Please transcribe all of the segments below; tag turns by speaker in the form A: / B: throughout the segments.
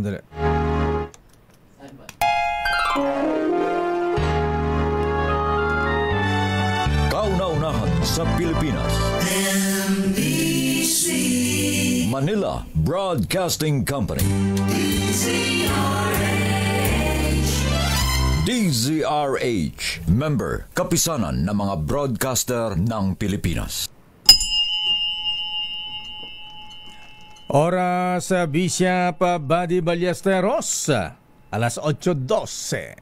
A: Sandali.
B: Kauna-unahan sa Pilipinas.
C: NBC
B: Manila Broadcasting Company. DZRH. Member, kapisanan ng mga broadcaster ng Pilipinas.
A: Oras Bisya pa Buddy Ballesteros, alas 8:12.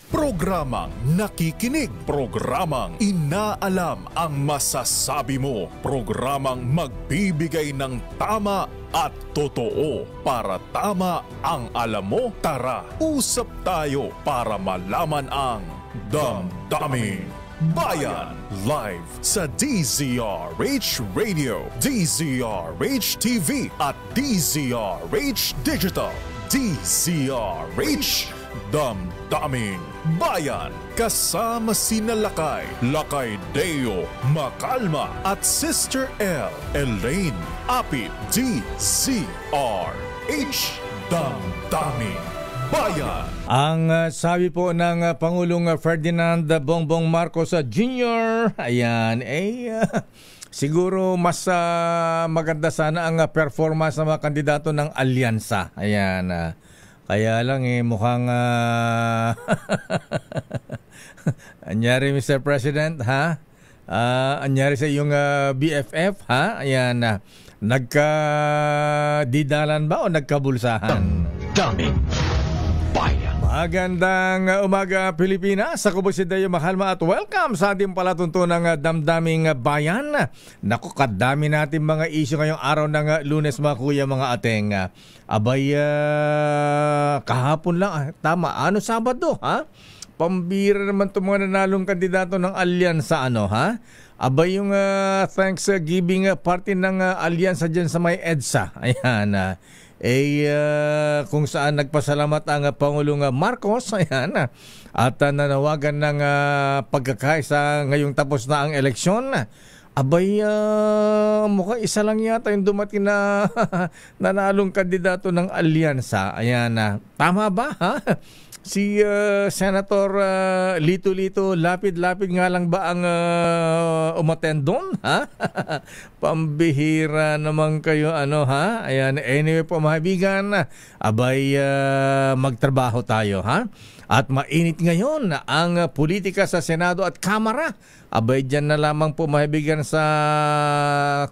D: Programang nakikinig, programang inaalam ang masasabi mo, programang magbibigay ng tama at totoo para tama ang alam mo. Tara, usap tayo para malaman ang Damdaming Bayan. Live sa DZRH Radio, DZRH TV at DZRH Digital. DZRH Damdaming Bayan. Kasama sina Lakay Deo Macalma at Sister L. Elaine Apit. DZRH Damdaming Bayan.
A: Ang sabi po ng Pangulong Ferdinand Bongbong Marcos Jr., ayan, siguro mas maganda sana ang performance ng mga kandidato ng alyansa. Ayan, kaya lang mukhang anyari Mr. President, ha? Anyari sa iyong BFF, ha? Ayan, nagkadidalan ba o nagkabulsahan?
B: Damdaming Bayan.
A: Magandang umaga Pilipinas. Ako po si Deo Macalma at welcome sa ating palatuntunang Damdaming Bayan. Naku, kadami natin mga issue ngayong araw ng Lunes mga kuya, mga ating. Abay, kahapon lang, tama, Sabado, ha? Pambira naman itong mga nanalong kandidato ng alyansa, ha? Abay, yung Thanksgiving party ng alyansa dyan sa may EDSA. Ayan, kung saan nagpasalamat ang Pangulong Marcos, ayan, at nanawagan ng pagkakaisa ngayong tapos na ang eleksyon. Abay, mukhang isa lang yata yung dumating na nanalong kandidato ng alyansa. Ayan, tama ba, ha? Si Senator Lito-Lito, lapid-lapid nga lang ba ang umattend doon, ha? Pambihira naman kayo, ha? Ayan, anyway po mga kaibigan, abay, magtrabaho tayo, ha? At mainit ngayon ang politika sa Senado at Kamara. Abay, dyan na lamang po mga kaibigan sa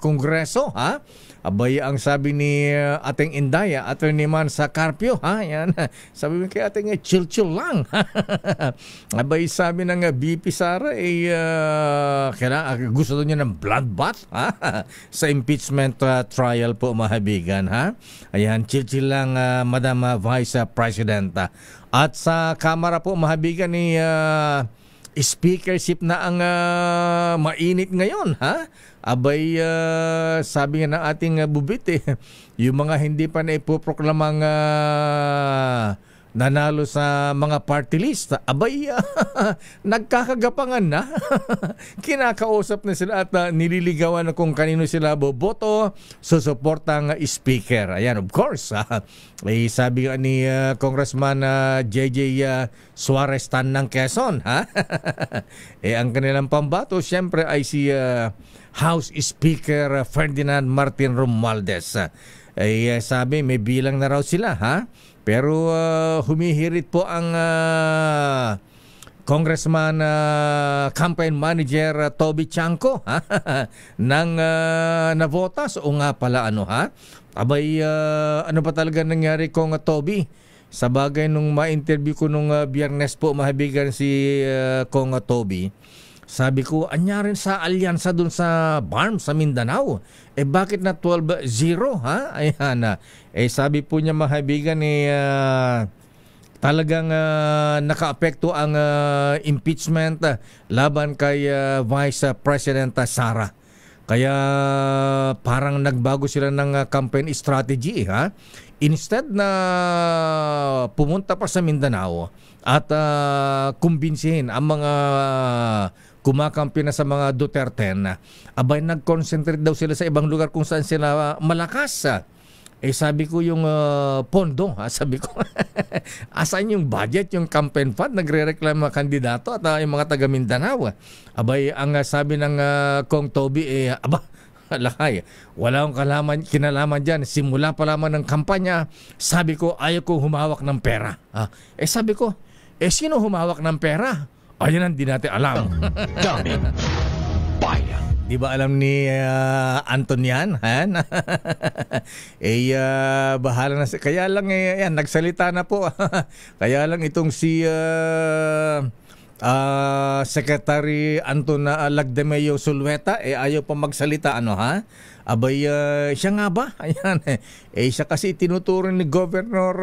A: Kongreso, ha? Abay, ang sabi ni ating Indaya, Attorney Man sa Carpio, ha? Yan. Sabi mo kay ating chill-chill lang. Abay, sabi ng BP Sara, gusto niya ng bloodbath, ha? Sa impeachment trial po, mga kaibigan, ha? Ayan, chill-chill lang, Madam Vice President. At sa Kamara po, mga kaibigan, ni speakership na ang mainit ngayon, ha? Abay, sabi nga ng ating bubit, yung mga hindi pa na ipoproklamang nanalo sa mga party list, abay, nagkakagapangan na. Kinakausap na sila at nililigawan na kung kanino sila boboto susuportang speaker. Ayan, of course, sabi nga ni Congressman JJ Suarez Tan ng Quezon, ha? Ang kanilang pambato siyempre ay si House Speaker Ferdinand Martin Romualdez. Sabi may bilang na raw sila, ha? Pero humihirit po ang Congressman Campaign Manager Toby Chanco, ha? Nang navotas o nga pala, ha? Abay, ano pa talaga nangyari kong Toby? Sa bagay nung ma-interview ko nung Biyernes po, mahabigan si Kong Toby, sabi ko, anyarin sa alyansa dun sa BARM sa Mindanao. Bakit na 12-0, ha? Ayan, sabi po niya, mahabigan, talagang naka-apekto ang impeachment laban kay Vice President Sara. Kaya parang nagbago sila ng campaign strategy, ha? Instead na pumunta pa sa Mindanao at kumbinsihin ang mga kumakampi na sa mga Duterte, abay nag-concentrate daw sila sa ibang lugar kung saan sila malakas. sabi ko yung pondo, sabi ko, asan yung budget, yung campaign fund, nagre-reklamo mga kandidato at yung mga taga Mindanao. Abay, ang sabi ng Kong Toby, lakay, wala akong kinalaman dyan. Simula pa lamang ng kampanya, sabi ko, ayaw ko humawak ng pera. Sabi ko, sino humawak ng pera? Ayan ang di natin alam.
B: Daming bayan.
A: Di ba alam ni Anton yan? Bahala na. Kaya lang, yan, nagsalita na po. Kaya lang itong si Secretary Anton Lagdemeo Sulweta, ayaw pa magsalita, Abay, siya nga ba? Ayan, siya kasi tinuturo ni Governor,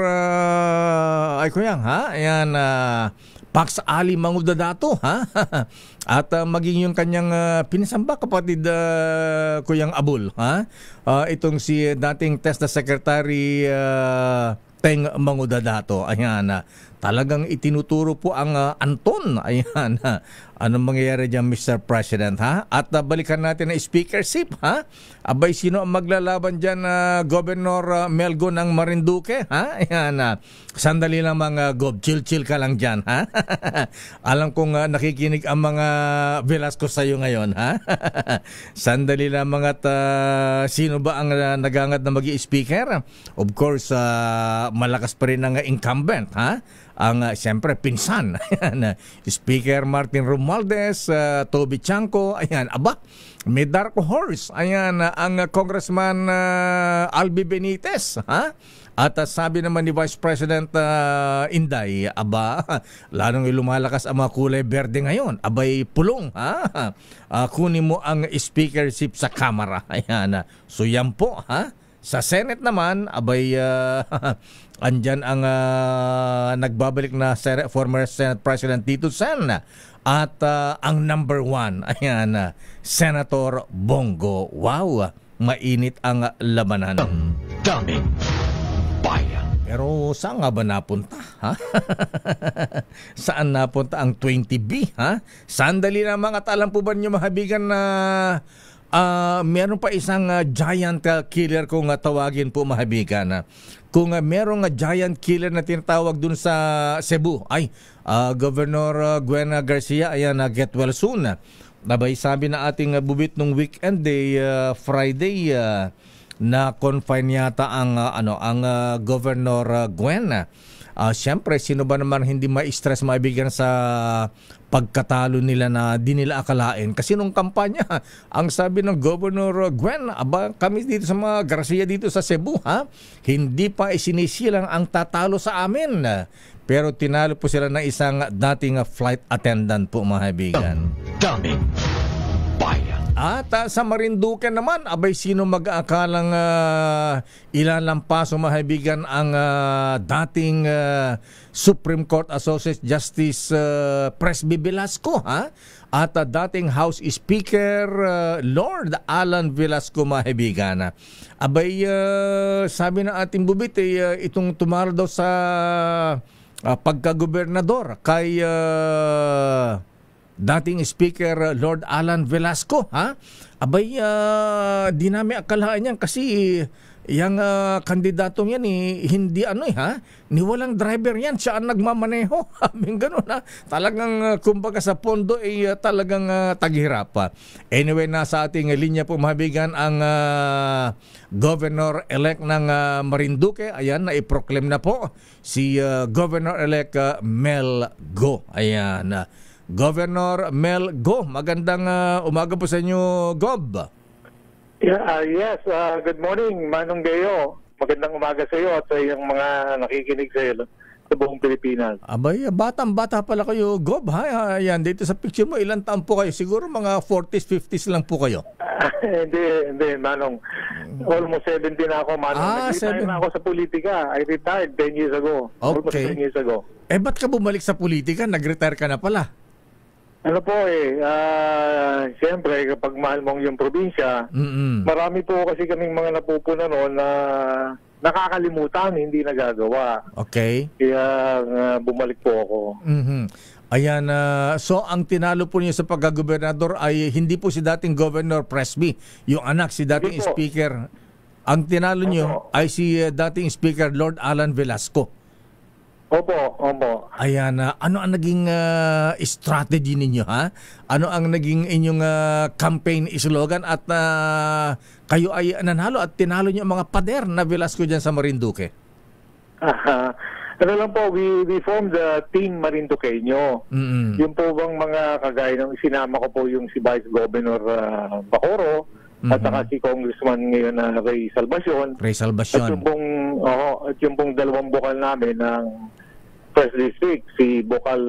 A: Ayan, Pax Ali Mangudadato, at maging yung kanyang pinisamba kapatid, Kuyang Abul, itong si dating TESDA Secretary Teng Mangudadato. Ayan, talagang itinuturo po ang Anton. Ayan, anong mangyayari dyan, Mr. President, At balikan natin ang speakership, Abay, sino ang maglalaban dyan, Governor Melgo ng Marinduque, Ayan, sandali lang mga Gob, chill ka lang dyan, Alam kong nakikinig ang mga Velasco sa'yo ngayon, Sandali lang mga sino ba ang nagangad na mag-i-speaker? Of course, malakas pa rin ang incumbent, ang siyempre pinsan. Ayan, Speaker Martin Romualdez, Toby Chanco, ayan, may dark horse. Ayan, ang Congressman Albi Benitez, At sabi naman ni Vice President Inday, lalong lumalakas ang mga kulay berde ngayon. Abay, pulong, kunin mo ang speakership sa Kamara. Ayan, so yan po, Sa Senate naman, andyan ang nagbabalik na former Senate President Tito Sen at ang number 1, ayan, Senator Bongo. Wow, mainit ang labanan.
B: Daming bayan.
A: Pero saan nga ba napunta? Saan napunta ang 20B? Sandali naman at alam po ba niyo mahabigan na meron pa isang giant killer kung tawagin po mahabigan. Kung merong giant killer na tinatawag dun sa Cebu, Governor Gwen Garcia, ayan, get well soon. Nabay sabi na ating bubit nung weekend, Friday, na confine yata ang Governor Gwen. Siyempre, sino ba naman hindi ma-stress maibigan sa pagkatalo nila na di nila akalain? Kasi nung kampanya, ang sabi ng Governor Gwen, kami dito sa mga Garcia dito sa Cebu, hindi pa isinisilang ang tatalo sa amin. Pero tinalo po sila ng isang dating flight attendant po, mga kaibigan.
B: Daming bayan.
A: At sa Marinduque naman, sino mag-aakalang ilalampaso, mga kaibigan, ang dating Supreme Court Associate Justice Presby Velasco, at dating House Speaker Lord Alan Velasco, mga kaibigan. Sabi ng ating bubit, itong tumalo daw sa pagkagobernador kay dating Speaker Lord Alan Velasco, di namin akalain yan kasi yung kandidatong yan hindi ni walang driver yan, siya ang nagmamaneho. Ganun, talagang kumbaga sa pondo talagang taghirap. Anyway, nasa ating linya po, mabigan, ang Governor-elect ng Marinduque. Ayan, naiproclaim na po si Governor-elect Mel Go. Ayan, Governor Mel Go, magandang umaga po sa inyo, Gob.
C: Yes, good morning, Manong Deo. Magandang umaga sa iyo at sa iyong mga nakikinig sa iyo sa buong Pilipinas.
A: Batang-bata pala kayo, Gob, Ayan, dito sa picture mo, ilang taon po kayo? Siguro mga 40s, 50s lang po kayo.
C: Hindi, Manong. Almost 70 na ako, Manong. Nag-retire na ako sa politika. I retired 10 years ago.
A: Okay.
C: Almost 10 years ago.
A: Ba't ka bumalik sa politika? Nag-retire ka na pala.
C: Siyempre, kapag mahal mong yung probinsya, marami po kasi kaming mga napupuna noon na nakakalimutan, hindi nagagawa.
A: Okay.
C: Kaya bumalik po ako.
A: Ayan, so ang tinalo po niyo sa pagkagobernador ay hindi po si dating Governor Presby, yung anak, si dating Speaker. Ang tinalo nyo ay si dating Speaker Lord Alan Velasco.
C: Opo.
A: Ayan, ano ang naging strategy ninyo, ha? Ano ang naging inyong campaign slogan at kayo ay nanalo at tinalo nyo ang mga pader na Velasco dyan sa Marinduque?
C: Ano lang po, we formed the Team Marinduqueño. Yung po bang mga kagaya ng sinama ko po yung si Vice Governor Bacooro at saka si Congressman ngayon na Ray Salvacion. At yung pong dalawang bukal namin ng First District, si Bukal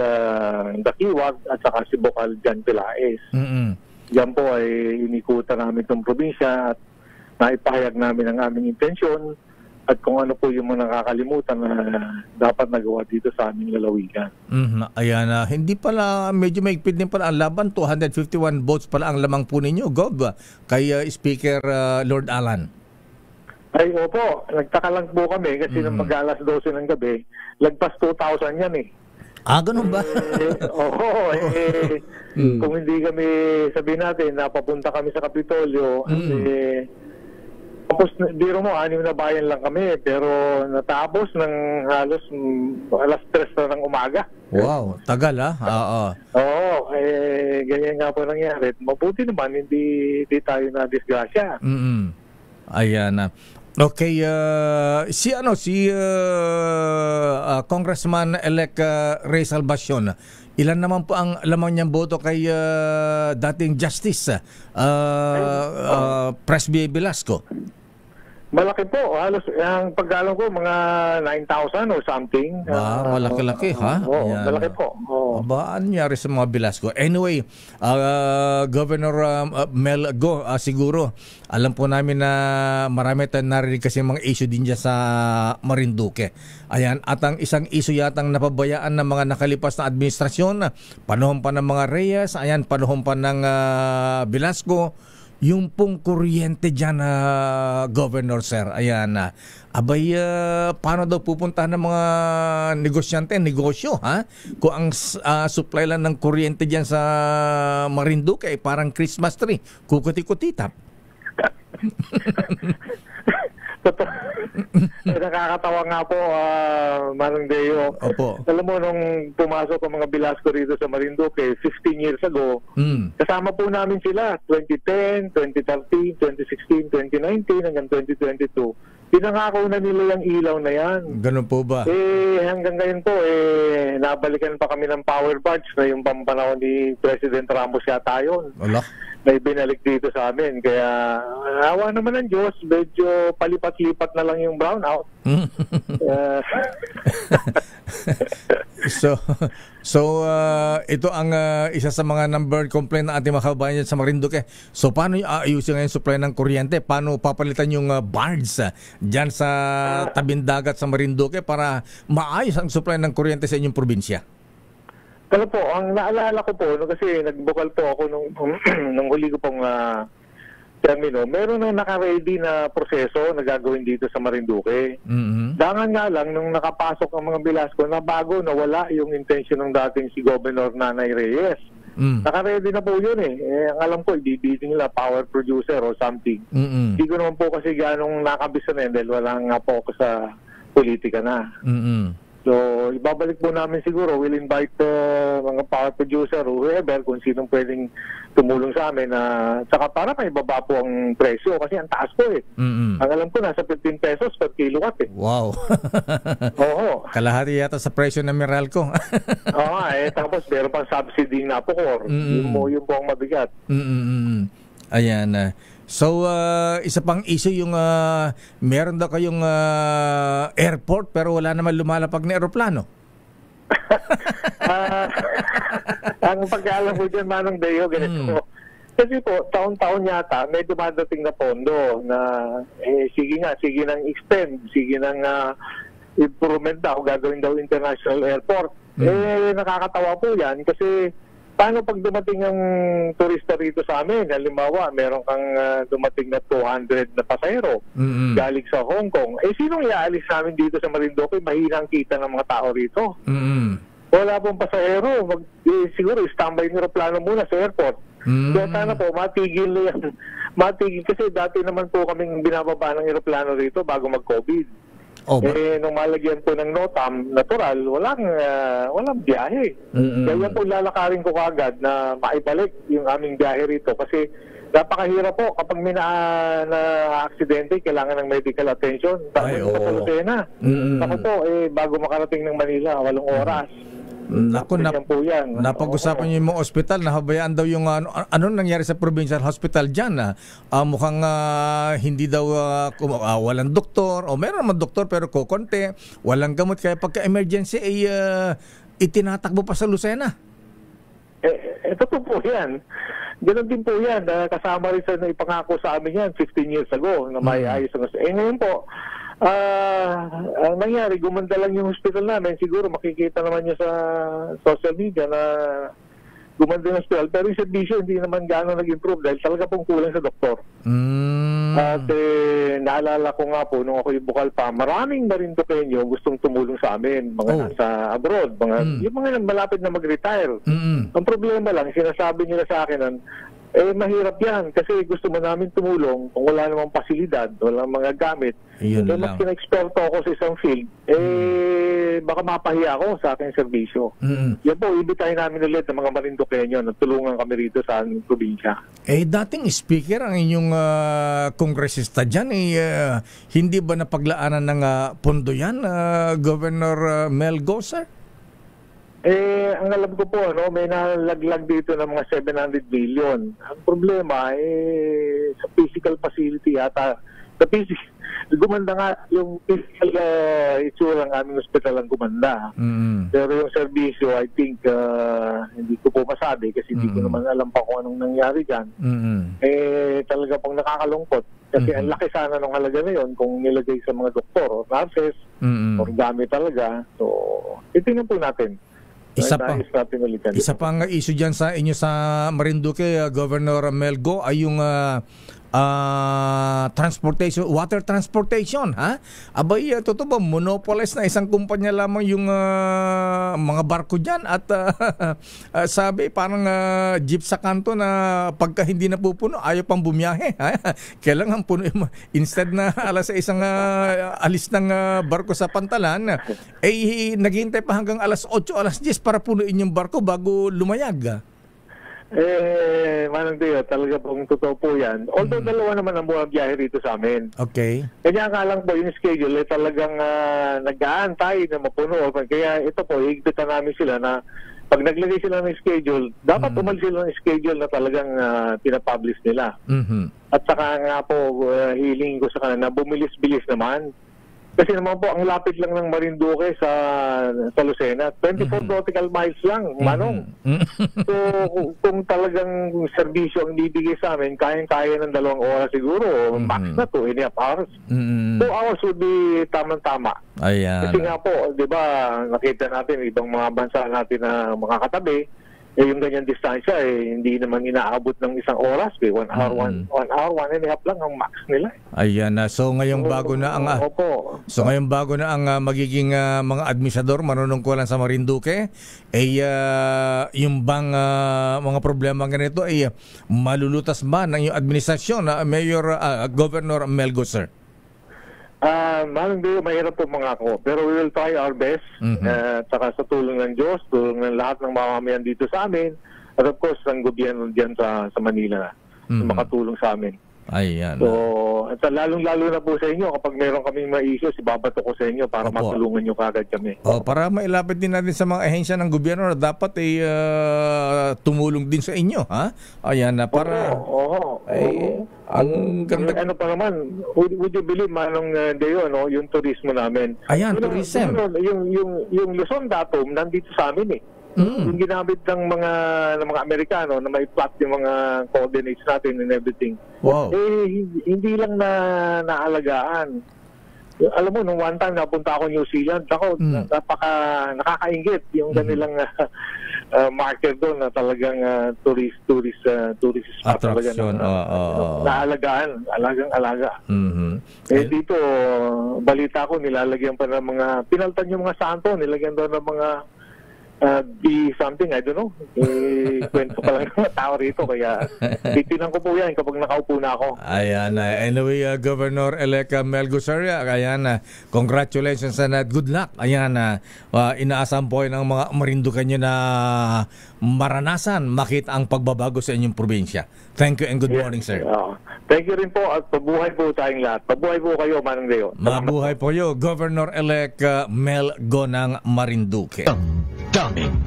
C: Dakiwag at saka si Bukal Jan Pelaez. Yan po ay inikutan namin itong probinsya at naipahayag namin ang aming intensyon at kung ano po yung mga nakakalimutan na dapat nagawa dito sa aming lalawigan.
A: Ayan, hindi pala, medyo maigpit din pala ang laban. 251 votes pala ang lamang po ninyo, Gov, kay Speaker Lord Alan.
C: Ay, opo. Nagtaka lang po kami kasi nang mag-alas 12 ng gabi, lagpas 2,000 yan eh.
A: Ganun ba?
C: Kung hindi kami, sabihin natin, napapunta kami sa Kapitolyo, tapos, biro mo, 6 na bayan lang kami, pero natapos ng halos alas 3 na ng umaga.
A: Wow, tagal
C: Oo, ganyan nga po nangyari. Mabuti naman, hindi tayo na disgrasya.
A: Ayan. Okay, si Congressman-elect Ray Salvacion, ilan naman po ang lamang niyang boto kay dating Justice Presby Velasco?
C: Malaki po. Halos, ang paggalang ko, mga 9,000 or something.
A: Malaki-laki, ha?
C: Malaki po.
A: Ba, ano nangyari sa mga Velasco? Anyway, Governor Mel Go, siguro, alam po namin na marami tayong narinig kasi mga issue din dyan sa Marinduque. Ayan, at ang isang issue yatang napabayaan ng mga nakalipas na administrasyon, panahon pa ng mga Reyes, ayan, panahon pa ng Velasco, yung pong kuryente dyan, Governor Sir. Ayan, paano daw pupuntahan ng mga negosyo, ha? Kung ang supply lang ng kuryente dyan sa Marinduque ay parang Christmas tree, kukuti-kutitap.
C: Nakakatawa nga po, Manong Deo.
A: Opo.
C: Alam mo, nung pumasok ang mga Velasco rito sa Marinduque 15 years ago, kasama po namin sila 2010, 2013, 2016, 2019 hanggang 2022. Pinangako na nila yung ilaw na yan.
A: Ganun po ba?
C: Hanggang ngayon po, nabalikan pa kami ng power bunch na yung pampanahon ni President Ramos yata yun.
A: Wala.
C: Na ibinalik dito sa amin. Kaya, awa naman ng Diyos, medyo palipat-lipat na lang yung brownout. So ito ang isa sa mga number complaint ng ating mga kababayan sa Marinduque. So paano ayusin ngayon supply ng kuryente? Paano papalitan yung bards dyan sa tabing dagat sa Marinduque para maayos ang supply ng kuryente sa inyong probinsya? Ano po, ang naalala ko po, kasi nagbukal po ako nung huli ko pong termino, meron na naka-ready na proseso na gagawin dito sa Marinduque. Dangan nga lang, nung nakapasok ang mga Velasco, na bago nawala yung intention ng dating si Governor Nanay Reyes. Naka-ready na po yun ang alam ko, ibibitin nila power producer or something. Hindi ko naman po kasi ganong nakabisa na yun dahil wala nga po ako sa politika na. So, ibabalik po namin siguro. We'll invite mga power producer or whoever kung sinong pwedeng tumulong sa amin saka para may baba po ang presyo kasi ang taas po Ang alam ko nasa 15 pesos per kilowatt
A: Wow.
C: Oo.
A: Kalahati yata sa presyo ng Meralco.
C: Oo, tapos meron pang subsidy na po core. Yun po ang mabigat.
A: Ayan. So, isa pang issue yung meron daw kayong airport pero wala naman lumalapag na eroplano.
C: Ang pagkaalam ko dyan, Manong Deo, ganito. Kasi po, taon-taon yata, may dumadating na pondo na sige nang extend, sige nang improvement daw, gagawin daw international airport. Nakakatawa po yan kasi paano pag dumating ang turista rito sa amin? Halimbawa, meron kang dumating na 200 na pasahero galing sa Hong Kong. Sinong iaalis namin dito sa Marinduque? Mahina ang kita ng mga tao rito.
E: Wala pong pasahero. Siguro standby ng aeroplano muna sa airport. Kaya sana po matigil na yan. Matigil kasi dati naman po kaming binababa ng aeroplano rito bago mag-COVID. Nung malagyan po ng NOTAM, natural, walang biyahe. Kaya po lalakarin ko kagad na maibalik yung aming biyahe rito kasi napakahirap po kapag may na-aksidente, kailangan ng medical attention. Tapos sa Lucena. Ako po, bago makarating ng Manila, 8 oras.
C: Naku, napag-usapan niyo yung mga ospital, nahabayaan daw yung ano nangyari sa provincial hospital dyan. Mukhang hindi daw walang doktor, o meron naman doktor pero kukonti, walang gamot, kaya pagka-emergency itinatakbo pa sa Lucena.
E: Ito po yan. Ganun din po yan. Kasama rin sa ipangako sa amin yan 15 years ago na may ayos ang ngayon po, ang nangyari, gumanda lang yung hospital namin. Siguro makikita naman nyo sa social media na gumanda yung hospital. Pero yung servisyo hindi naman gano'n nag-improve dahil talaga pong kulang sa doktor. At naalala ko nga po, nung ako yung bukal pa, maraming Marinduqueño gustong tumulong sa amin. Mga nasa abroad. Yung mga malapit na mag-retire. Ang problema lang, sinasabi nila sa akin, mahirap yan kasi gusto mo namin tumulong kung wala namang pasilidad, walang mga gamit. Mas kina-eksperto ako sa isang field, baka mapahiya ako sa aking serbisyo. Yan po, ibitahin namin ulit ng mga Marinduqueño na tulungan kami rito sa aming probinsya.
C: Dating speaker ang inyong kongresista dyan, hindi ba napaglaanan ng pondo yan, Governor Mel Goser?
E: Ang alam ko po, may nalaglag dito ng mga 700 million. Ang problema, sa physical facility yata, gumanda nga yung physical itsura ng aming hospital ang gumanda. Pero yung servisyo, I think, hindi ko po masabi kasi hindi ko naman alam pa kung anong nangyari dyan. Talaga pong nakakalungkot. Kasi ang laki sana ng halaga na yun kung nilagay sa mga doktor o nurses or gamit talaga. So, itingnan po natin. Isa pang issue dyan sa inyo sa Marinduque, Governor Melgo, ay yung transportation, water transportation, ha? Abay, totoo ba, monopolize na isang kumpanya lamang yung mga barko dyan at sabi, parang jeep sa kanto na pagka hindi napupuno, ayaw pang bumiyahe. Kailangan puno, instead na alas 6 alis ng barko sa Pantalan, naghihintay pa hanggang alas 8, alas 10 para punuin yung barko bago lumayag. Manang Deo, talaga pong totoo po yan. Although dalawa naman ang buwan biyahe rito sa amin.
C: Okay.
E: Kanya nga lang po yung schedule talagang nag-aantay na mapuno. Kaya ito po, higpitan namin sila na pag naglagay sila ng schedule, dapat umalis sila ng schedule na talagang pinapublish nila. At saka nga po, hiling ko sa kanila na bumilis-bilis naman. Kasi naman po, ang lapit lang ng Marinduque sa Lucena. 24 nautical miles lang, Manong. So, kung talagang serbisyo ang bibigay sa amin, kayang-kaya ng 2 oras siguro, max na 2.5 hours. 2 hours would be tamang-tama.
C: Ayan.
E: Kasi nga po, di ba, nakita natin, ibang mga bansa natin na mga katabi, yung ganyan distansya, hindi naman inaabot ng 1 oras. 1 hour, 1 hour, 1.5 lang ang max nila.
C: Ayan na. So ngayon bago na ang magiging mga administrador manunungkulan sa Marinduque, yung bang mga problema ganito ay malulutas ba ng yung administrasyon na Mayor Governor Mel Goser?
E: Manong Deo, mahirap po mga ako. Pero we will try our best. Saka sa tulong ng Diyos, tulong ng lahat ng mamamayan dito sa amin. At of course, ang gobyerno dyan sa Manila na makatulong sa amin.
C: Ayan.
E: So, at lalong-lalo na po sa inyo, kapag meron kaming ma-issues, ibabato ko sa inyo para matulungan nyo kagad kami.
C: Para mailapit din natin sa mga ahensya ng gobyerno na dapat tumulong din sa inyo, ha? Ayan na, para... Ang ganda.
E: Ano pa naman, would you believe, Manong Deo, yung turismo namin.
C: Ayan, tourism.
E: Yung Luzon Datum, nandito sa amin Yung ginamit ng mga Amerikano na may plot yung mga coordinates natin and everything.
C: Wow.
E: Hindi lang naalagaan. Alam mo, nung one time napunta ako New Zealand, ako nakakaingit yung kanilang marker doon na talagang tourist spot talaga alagang alaga. Dito balita ko nilalagyan pa ng mga pinaltan yung mga santo, nilagyan doon ng mga be something, I don't know. Kwento pa lang ng mga tao rito. Kaya titinan ko po yan kapag nakaupo na ako.
A: Ayan. Anyway, Governor-elect Mel Gusaria, ayan, congratulations and good luck. Ayan, inaasahan po ng mga Marinduque nyo na maranasan, makita ang pagbabago sa inyong probinsya. Thank you and good morning, sir.
E: Thank you rin po at pabuhay po tayong lahat. Pabuhay po kayo, Manang Leo.
A: Mabuhay po kayo, Governor-elect Mel Go ng Marinduque.
B: Daming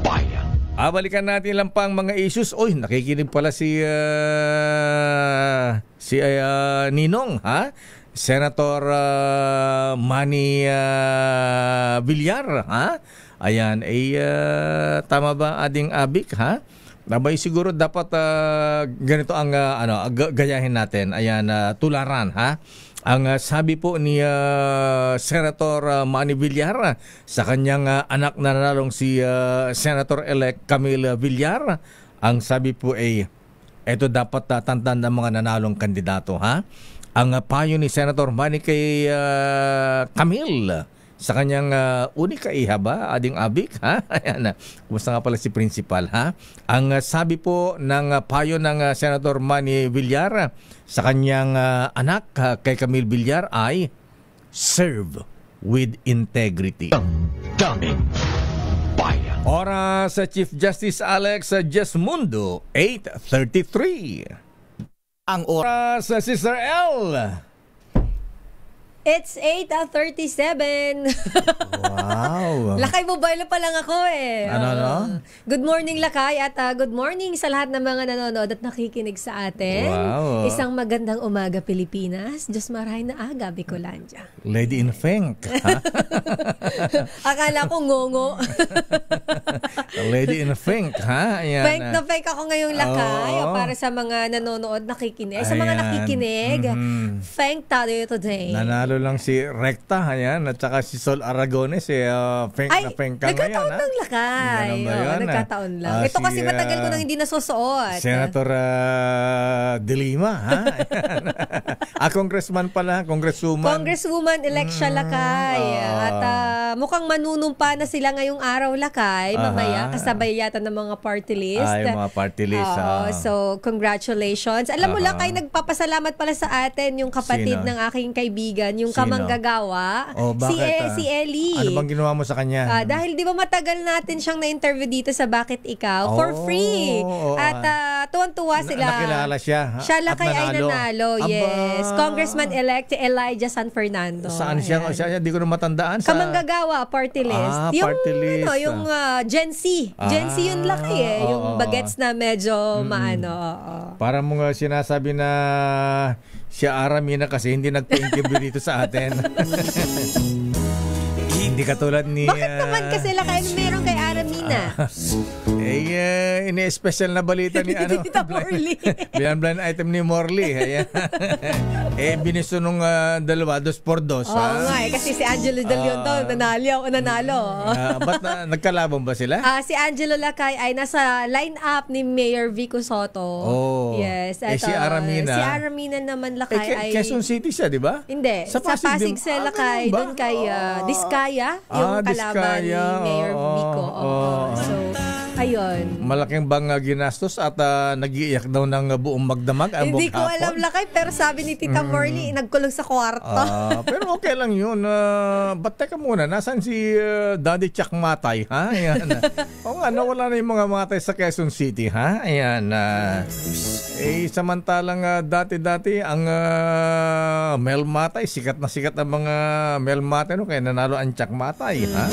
B: bayan.
A: Balikan natin lang pang mga issues. Oy, nakikinig pala si Ninong, ha? Senator Manny Villar, ha? Ayan, tama ba ading Abik, ha? Nabay siguro dapat ganito ang gayahin natin. Ayan, tularan, ha? Ang sabi po ni Senator Manny Villar sa kanyang anak na nanalong si Senator-elect Camille Villar, ang sabi po ay ito dapat tandaan ng mga nanalong kandidato, ha? Ang payo ni Senator Manny kay Camille sa kanyang unika iha ba, ading Abik, ha? Ayan, kumusta nga pala si Principal, ha? Ang sabi po ng payo ng Senator Manny Villar sa kanyang anak kay Camille Villar ay serve with integrity.
B: Daming bayan.
A: Oras sa Chief Justice Alex Jesmundo, 8:33. Ang oras sa Sister L.
F: It's 8:37.
A: Wow.
F: Lakay, mobile pa lang ako eh.
A: Ano?
F: Good morning, Lakay, at good morning sa lahat ng mga nanonood at nakikinig sa atin.
A: Wow.
F: Isang magandang umaga, Pilipinas. Diyos marahay na aga, Bicolandia.
A: Lady in Feng.
F: Akala ko ngongo.
A: Lady in Feng, ha? Ayan.
F: Fake na fake ako ngayong Lakay.
A: Oo.
F: Para sa mga nanonood, nakikinig. Sa mga
A: Ayan.
F: nakikinig, fake tayo today.
A: Nanalo lang si Recta, ayan, at saka si Sol Aragones, Feng
F: Ay,
A: na Feng ka ngayon.
F: nagkataon lang, Lakay.
A: Ganun ba
F: Oo,
A: yun?
F: nagkataon lang. Ito
A: Si,
F: kasi matagal ko nang hindi nasusuot.
A: Senator De Lima, ha? Congressman pala, Congresswoman.
F: Congresswoman-elect siya, Lakay. At mukhang manunumpa na sila ngayong araw, Lakay. Mamaya, kasabay yata ng mga party list.
A: Ay, mga party list.
F: So, congratulations. Alam mo, Lakay, nagpapasalamat pala sa atin yung kapatid ng aking kaibigan, yung
A: Sino?
F: kamanggagawa,
A: bakit,
F: si Ellie.
A: Ano bang ginawa mo sa kanya?
F: Dahil di ba matagal natin siyang na-interview dito sa Bakit Ikaw for free. At tuwan-tuwa sila.
A: Nakilala siya.
F: Siya, Lakay, ay nanalo.
A: Aba.
F: Yes. Congressman-elect Elijah San Fernando.
A: Saan siya?
F: Ayan.
A: Siya? Di ko na matandaan.
F: Kamanggagawa, party list.
A: Party list.
F: Yung Gen Z. Gen Z yun, Lakay eh. Yung bagets na medyo maano.
A: Para mo nga sinasabi na siya Aramina kasi hindi nagpa-interview dito sa atin. Hindi katulad ni...
F: Bakit naman kasi, Lakay, meron kay Aramina?
A: Ini-special na balita ni ano?
F: Tita Morley.
A: Blind item ni Morley. Biniso nung dalawa, 2-2.
F: Oo nga kasi si Angelo De Leon to, nanalo.
A: Ba't nagkalaban ba sila?
F: Si Angelo Lakay ay nasa line-up ni Mayor Vico Soto.
A: Oh.
F: Yes.
A: Si Aramina.
F: Si Aramina naman, Lakay ay...
A: Quezon City siya, di ba?
F: Hindi. Sa Pasig sa Lakay, doon kay Diskaya, yung kalaban ni Mayor Vico. So, ayun.
A: Malaking bang ginastos at nag-iiyak daw ng buong magdamag ang
F: Hindi
A: buong
F: ko
A: hapon?
F: alam, Lakay, pero sabi ni Tita Morley, nagkulong sa kwarto.
A: Pero okay lang yun. Ba't teka muna, nasan si Daddy Chuck Matay? Ha? Ayan. O nga, nawala na yung mga matay sa Quezon City. Ha? Ayan. Samantalang dati-dati ang Mel Matay, sikat na sikat ang mga Mel Matay, no? Kaya nanalo ang Chuck Matay. Ha?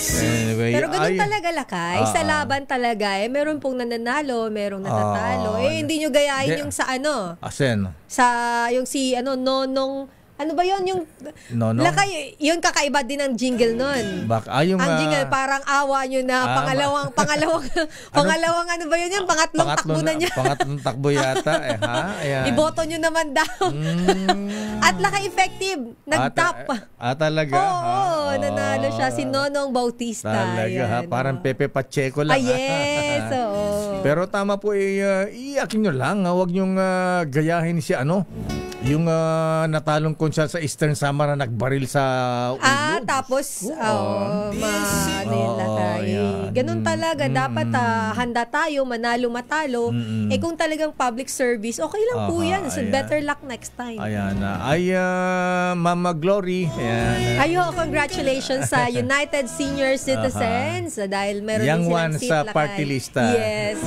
A: Anyway,
F: Pero ganun talaga, Lakay. Sa laban talaga, meron pong nananalo, merong natatalo. Hindi nyo gayahin yung sa ano?
A: Asen?
F: Sa, yung si, Nonong, ano ba yun? Yung,
A: Nonong?
F: Lakay, yun kakaiba din ang jingle nun.
A: Yung
F: ang jingle, parang awa nyo na pangalawang ano ba yun? Yung pangatlong takbo na niya.
A: Pangatlong takbo yata. Ayan.
F: Iboto nyo naman daw. At Lakay effective. Nag-top.
A: Talaga?
F: Oo, nanalo siya. Si Nonong Bautista.
A: Talaga, parang Pepe Pacheco lang.
F: Yes, oo.
A: Pero tama po, iyakin nyo lang. Huwag nyong gayahin si
C: Yung natalong konsyal sa Eastern Samar na nagbaril sa ulo.
F: Tapos, ganun talaga. Dapat handa tayo, manalo, matalo. Kung talagang public service, okay lang po yan. So, better luck next time.
C: Ayan. Mama Glory. Ayan.
F: Congratulations sa United Senior Citizens dahil meron
C: Yang
F: din silang
C: one
F: seat,
C: sa
F: Lakay.
C: party list.
F: Yes.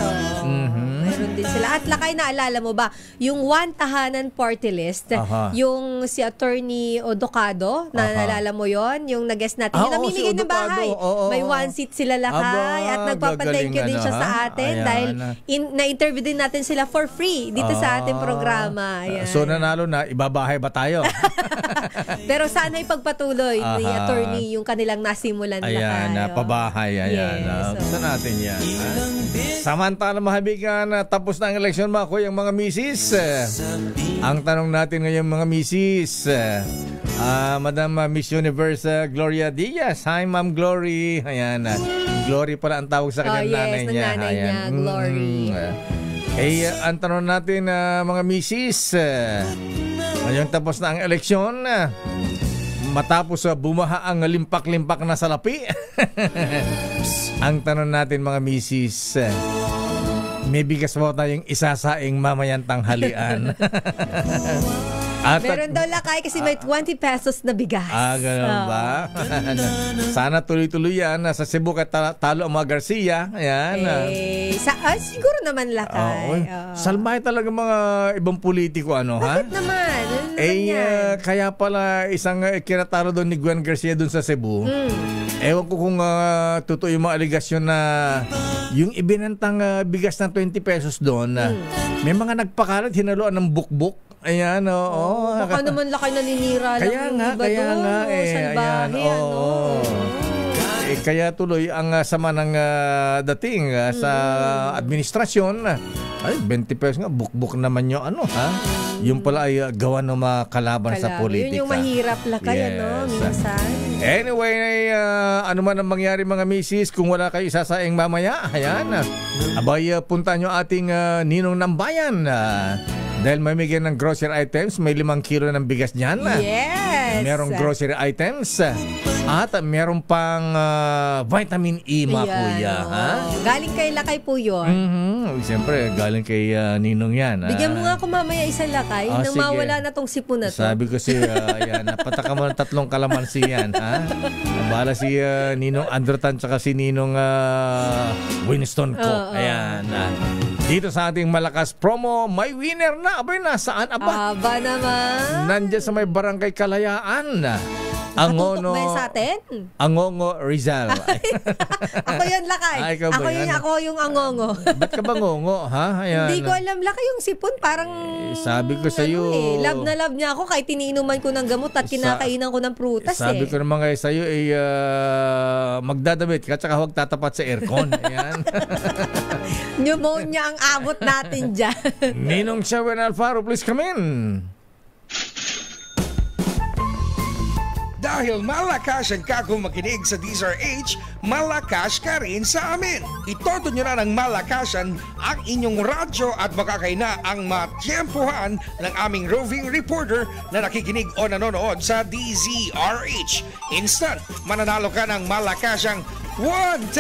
F: Meron din sila. At Lakay, naalala mo ba, yung one tahanan party list, yung si Attorney Odocado, naalala mo yon, yung nag-guest natin, yung namimigay ng bahay. May one seat sila, Lakay. At nagpapa-thank you din siya sa atin dahil na-interview din natin sila for free dito sa ating programa. Ayan.
C: So nanalo na, ibabahay ba tayo?
F: Pero sana ipagpatuloy ni Attorney yung kanilang nasimulan, Lakay.
C: Ayan, pabahay. Ayan. Gusto natin yan. Samantala, mahabigan, tapos na ang eleksyon, mga kuya, mga misis. Ang tanong natin ngayon, mga misis, Madam Miss Universe Gloria Diaz. Hi, Ma'am Glory. Ayan. Glory pala ang tawag sa kanyang nanay niya.
F: Nanay niya, Glory.
C: Ang tanong natin, mga misis, ngayon tapos na ang eleksyon, matapos bumaha ang limpak-limpak na salapi. Ang tanong natin, mga misis, may bigas ba tayong isasaing mamayang tanghalian?
F: Meron daw, Lakay, kasi may 20 pesos na bigas.
C: Ganun ba? Sana tuloy-tuloy yan. Sa Cebu talo ang mga Garcia. Ayan.
F: Siguro naman, Lakay.
C: Salmay talaga mga ibang politiko, ha?
F: Bakit naman?
C: Kaya pala isang kinatalo doon ni Gwen Garcia doon sa Cebu. Ewan ko kung totoo yung mga aligasyon na yung ibinantang bigas ng 20 pesos doon, may mga nagpakalat, hinaluan ng bukbuk. Ayan,
F: baka naman, Lakay, naninira lang yung iba doon. Salbahe,
C: kaya tuloy ang sama ng dating sa administrasyon. Ay, 20 pesos nga, bukbuk naman yung yung pala ay gawa ng mga kalaban sa politika.
F: Yun yung mahirap, Lakay, minsan.
C: Anyway, ano man ang mangyari, mga misis, kung wala kayo isasaing mamaya, ayan, abay, punta nyo ating Ninong ng Bayan. Dahil may bigyan ng grocery items, may 5 kilo ng bigas dyan.
F: Yes!
C: Merong grocery items. At meron pang vitamin E, mga kuya.
F: Galing kay Lakay po yun.
C: Siyempre, galing kay Ninong yan.
F: Bigyan mo nga ako mamaya isang, Lakay, nang
C: sige.
F: mawala na tong sipon na to.
C: Sabi ko napataka mo ng 3 kalamansi yan. Bahala si Ninong Androtan tsaka si Ninong Winston Cook. Ayan. Dito sa ating malakas promo, may winner na. Abay, nasaan? Aba
F: naman.
C: Nandiyan sa may Barangay Kalayaan. Angono.
F: Ba sa atin?
C: Angongo Rizal.
F: Ako yun, Lakay. Ako yung Angongo.
C: Ba't ka ba ngongo, ha? Ayan.
F: Hindi ko alam, Lakay, yung sipon parang
C: sabi ko sa iyo.
F: Love na love niya ako kahit tiniinuman ko ng gamot at kinakainan ko ng prutas.
C: Sabi ko naman kayo sa iyo, magdadamit ka tsaka huwag tatapat sa aircon. Ayan.
F: Pneumonia ang abot natin dyan.
C: Ninong Shawen Alfaro, please come in.
G: Dahil malakas ang kakong makinig sa DZRH, malakas ka rin sa amin. Itoto nyo na ng malakasan ang inyong radyo at makakay na ang matyempohan ng aming roving reporter na nakikinig o nanonood sa DZRH. Instant, mananalo ka ng malakasang 1,000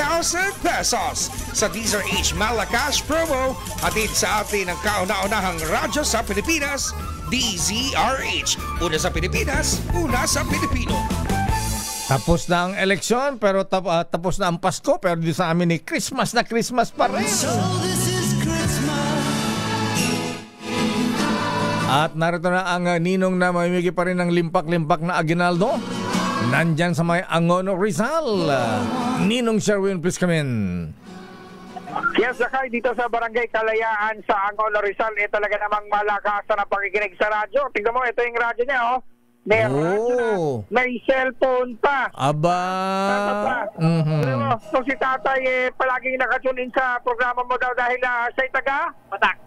G: pesos sa DZRH Malakas Promo, hatid sa atin ang kauna-unahang radyo sa Pilipinas, DZRH. Una sa Pilipinas, una sa Pilipino.
C: Tapos na ang eleksyon, pero tapos na ang Pasko, pero di sa amin Christmas na Christmas pa rin. At narito na ang ninong na mamimigay pa rin ng limpak-limpak na aginaldo. Nandyan sa may Angono Rizal. Ninong Sherwin, please come in.
E: Yes, Lakay, dito sa Barangay Kalayaan sa Angono Rizal, talaga namang malakas na pakikinig sa radyo. Tingnan mo, ito yung radyo niya, May radyo na, may cellphone pa.
C: Aba.
E: So si tatay palaging nakatune in sa programa mo daw dahil siya'y taga Batak.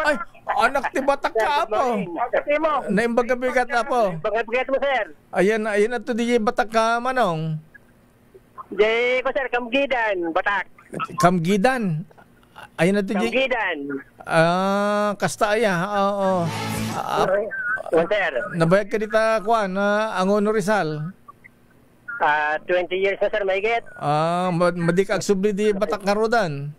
C: Ay, anak ti Batak ka po.
E: Kasi mo.
C: Naimbaga-bigat na po.
E: Bagat mo, sir.
C: Ayan na to DJ Batak ka, Manong.
E: Jay ko, sir, Kamgidan, Batak.
C: Kamgidan. Ayan na to DJ.
E: Kamgidan.
C: Kasta aya. Oo.
H: Sir.
A: nabayag ka dito, Kwan, Angono Rizal.
H: 20 years na, sir, mahigit.
A: Madik agsubli di Batak Karodan.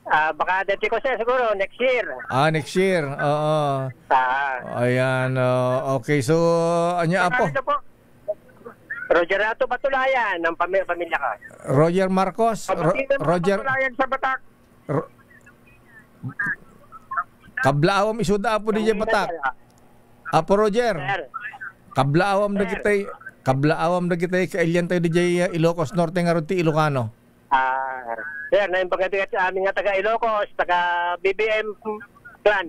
H: Baka dati ko, sir, siguro, next year.
A: Next year. Oo. Ayan. Okay, so, anya apo?
H: Ano po? Roger Rato Batulayan, ng pamilya ka.
A: Roger Marcos. Roger.
H: Batulayan sa Batak.
A: Kablaawam isuda apo di Batak. Apo Roger.
H: Sir.
A: Kablaawam na kitay. Kablaawam na kitay kailyan tayo di Ilocos Norte nga ron ti Ilocano.
H: Sir, naimbagabigat sa aming nga taga Ilocos, taga BBM clan.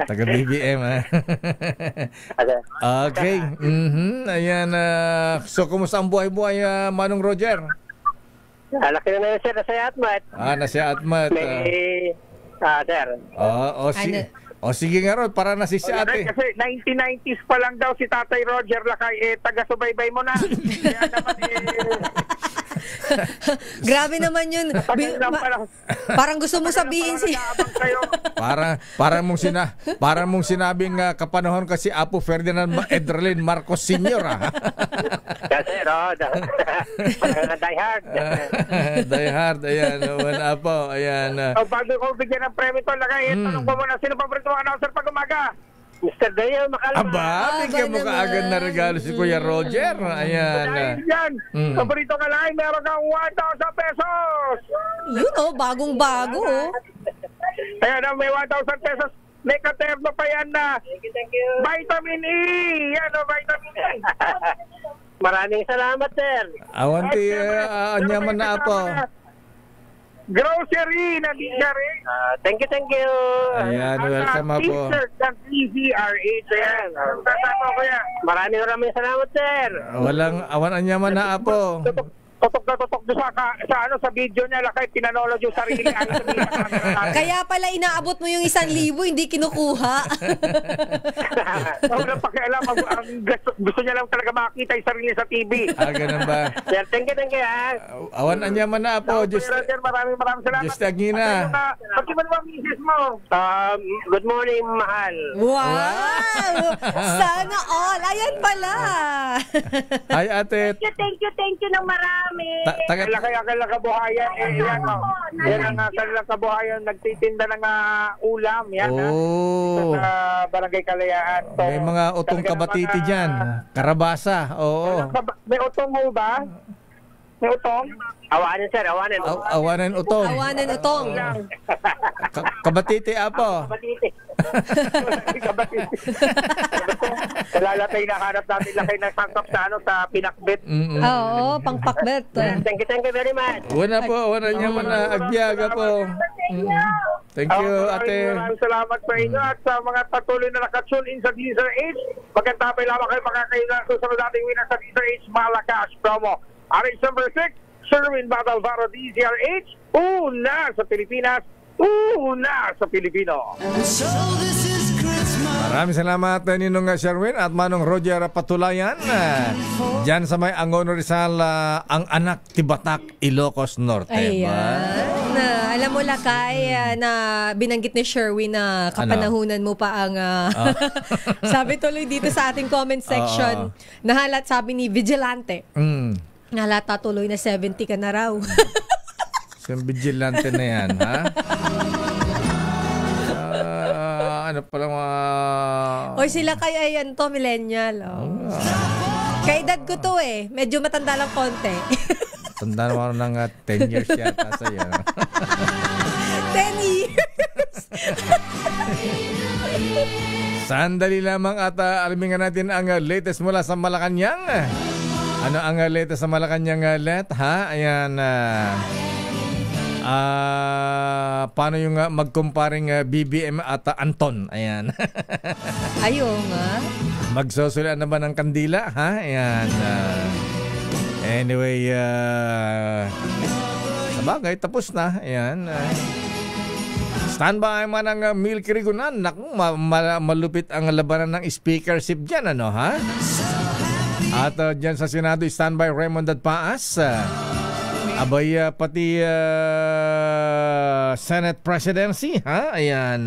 A: Taga BBM, ha? Okay. Ayan. So, kumusta ang buhay-buhay, Manong Roger?
H: Laki na yun, sir, nasa Atmat.
A: Nasa Atmat.
H: Sir.
A: Sige nga ron, para na si ate.
H: Kasi 1990s pa lang daw si Tatay Roger Lakay, taga-subaybay mo na. Kaya naman
F: Grabe naman yun. Parang gusto mo sabihin
A: parang mong sinabing kapanahon kasi Apo Ferdinand Edralin Marcos Sr.
H: Kasi die hard.
A: Die hard, ayan. Apo, ayan.
H: Bago ko bigyan ng premyo to, tanong ko muna, sino paborito mo announcer pag umaga? Mr. Dale, makalma.
A: Bigyan mo kaagad na regalo si Kuya Roger. Ayan.
H: Dahil yan, paborito ka lang, meron kang 1,000 pesos.
F: Yun bagong-bago.
H: Ayan, may 1,000 pesos. May katerno pa yan na vitamin E. Yan vitamin E. Maraming salamat, sir.
A: Awanti, anyaman na apo.
H: Grocery na di siya rin. Thank you.
A: Ayan, welcome po.
H: T-shirt ng TZRH. Ayan. Maraming salamat, sir.
A: Awan anyaman na apo.
H: Tutok na tutok doon sa video niya, Lakay, pinanolod yung sarili.
F: Kaya pala inaabot mo yung 1,000, hindi kinukuha.
H: Walang pakialam. Gusto niya lang talaga makita yung sarili sa TV.
A: Ganun ba?
H: Sir, thank you.
A: Awan anyaman na apo.
H: Maraming salamat.
A: Just agina.
H: Pati ba naman misis mo? Good morning, mahal.
F: Wow! Sana all. Ayan pala.
A: Hi, ate.
I: Thank you ng marami.
H: Kailangan kabuhayan. Yan ang kanilang kabuhayan. Nagtitinda ng ulam. Yan sa Barangay Kalayaan. So,
A: may mga utong kabatiti dyan. Karabasa. Oo.
H: May utong mo ba? May utong? Awanin, sir. Awanin.
A: Awanin utong.
F: Awanin utong.
A: Kabatiti apo.
H: Kabatiti. Lalatay na hanap natin lakay ng sangkap sa pinakbit.
F: Oo, pangpakbet.
H: Thank you very much.
A: Wala niya man na agyaga po. Thank you, ate.
H: Maraming salamat sa inyo at sa mga patuloy na nakatune in sa DZRH. Magkantapay lamang kayo makakailan susunod nating winner sa DZRH Malakas promo. RH number 6, Sherwin Batalvaro, DZRH. Una sa Pilipinas, una sa Pilipino.
A: Maraming salamat Ninong Sherwin at Manong Roger Patulayan. Diyan sa may Angono Rizal, ang anak ti Batak, Ilocos Norte.
F: Ayan. Alam mo, Lakay, na binanggit ni Sherwin na kapanahunan mo pa ang sabi tuloy dito sa ating comment section, nahalat sabi ni Vigilante. Nahalata tuloy na 70 ka na raw.
A: Yung Vigilante na yan, ha? Ano palang
F: Oy, sila kay ayan to, millennial. Kay edad ko to medyo matanda lang konti.
A: Tanda naman ng 10 years yata sa'yo.
F: 10 years!
A: Sandali lamang at alamin natin ang latest mula sa Malacanang. Ano ang latest sa Malacanang, Let? Ha? Ayan. Paano yung magkumparing BBM at Anton? Ayan.
F: Ayaw nga.
A: Magsusulian naman ng kandila, ha? Ayan. Anyway, sabagay, tapos na. Ayan. Standby man ang Milky Rigunan. Naku, malupit ang labanan ng speakership dyan, ano, ha? At dyan sa Senado, standby Raymond Paas. Abay, pati Senate Presidency, ha? Ayan.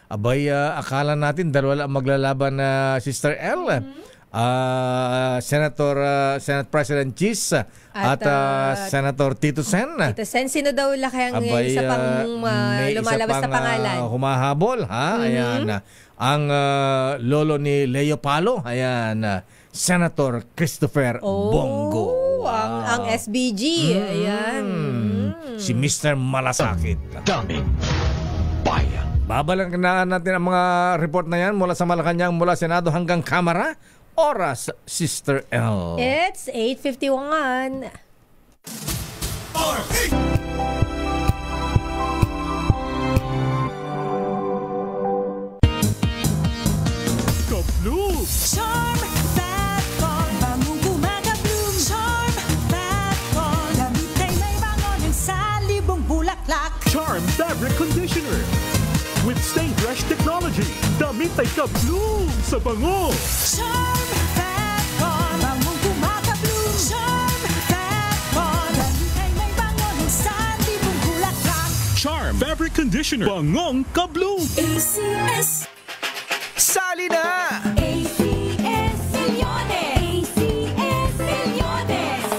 A: Abay, akala natin dalawa lang maglalaban na Sister L. Senate President Cheese at Senator Tito Sen.
F: Tito Sen, sino daw laki ang isa pang lumalabas na pangalan?
A: Humahabol, ha? Ayan. Ang lolo ni Leo Palo, ayan. Senator Christopher Bongo.
F: Ang SBG. Ayan.
A: Si Mr. Malasakit.
B: Daming Bayan.
A: Babalangkan natin ang mga report na yan mula sa Malacanang, mula Senado hanggang Kamara. Oras, Sister L.
F: It's 8:51.
D: Ka-Bloom!
I: Charm Fatcon, bagong gumagabloom. Charm Fatcon, damit ay may bangon ng salibong bulaklak.
D: Charm Fabric Conditioner with Stay Fresh Technology. Damit ay ka-bloom sa bango.
I: Charm Fatcon, bagong gumagabloom. Charm Fatcon, damit ay may bangon ng salibong bulaklak.
D: Charm Fabric Conditioner. Bangong ka-bloom.
I: ACS.
G: Sali na!
I: ACS Milyones. ACS Milyones.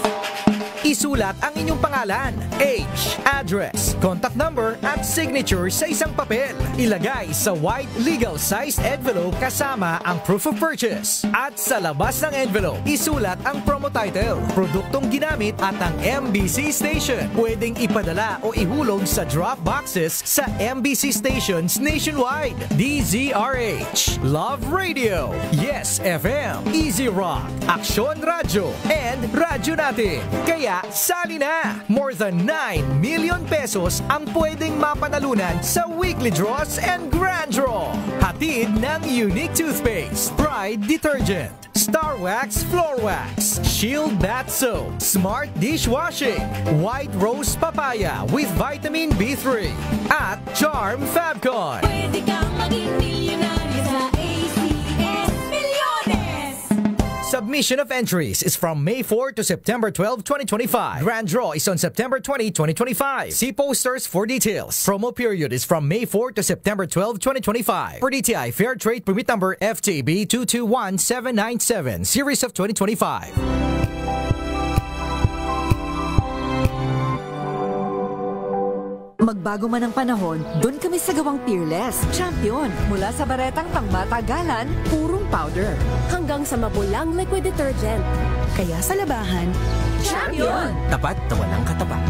G: Isulat ang inyong pangalan, age, address, contact number at signature sa isang papel. Ilagay sa white legal-sized envelope kasama ang proof of purchase. At sa labas ng envelope, isulat ang promo title, produktong ginamit at ang MBC station. Pwedeng ipadala o ihulog sa drop boxes sa MBC stations nationwide. DZRH, Love Radio, Yes FM, Easy Rock, Aksyon Radio, and Radyo Natin. Kaya sali na! More than 9 million pesos ang pwedeng mapanalunan sa weekly draws and grand draw. Hatid ng Unique Toothpaste, Pride Detergent, Star Wax Floor Wax, Shield Bath Soap, Smart Dishwashing, White Rose Papaya with Vitamin B3, at Charm Fabcon.
I: Pwede kang maging milyonaryo sa ACS Milyones.
G: Submission of entries is from May 4 to September 12, 2025. Grand draw is on September 20, 2025. See posters for details. Promo period is from May 4 to September 12, 2025. For DTI Fair Trade Permit Number FTB 221797, Series of 2025.
J: Magbago man ang panahon, doon kami sa gawang Peerless. Champion, mula sa baretang pangmatagalan, purong powder.
K: Hanggang sa mabulang liquid detergent.
J: Kaya sa labahan,
K: Champion!
G: Tapat na walang katapat.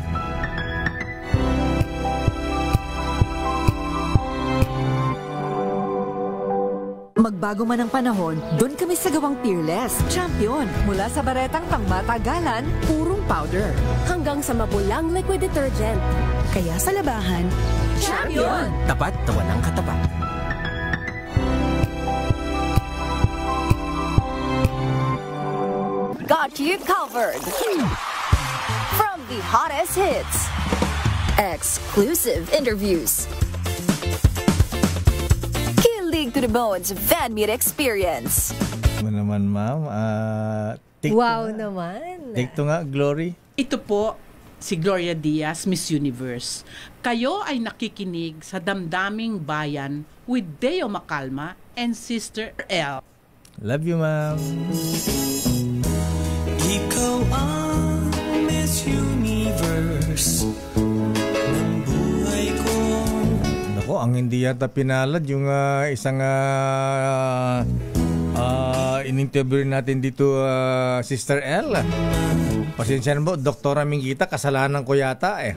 J: magbago man ang panahon, doon kami sa gawang Peerless. Champion, mula sa baretang pangmatagalan, purong powder.
K: Hanggang sa mabulang liquid detergent.
J: Kaya sa labahan,
K: Champion!
G: Tapat na walang katapat.
L: Got you covered. From the hottest hits, exclusive interviews, kilig to the bones fan meet experience.
A: Ano naman, ma'am?
F: Wow naman.
A: Take to nga, Glory.
M: Ito po, si Gloria Diaz, Miss Universe. Kayo ay nakikinig sa Damdaming Bayan with Deo Macalma and Sister L.
A: Love you, ma'am.
I: Ikaw ang Miss Universe ng buhay ko.
A: Nako, ang hindi yata pinalad yung isang in-interview natin dito, Sister L. Pasensya na po, Doktora Minggita, kasalanan ko yata eh.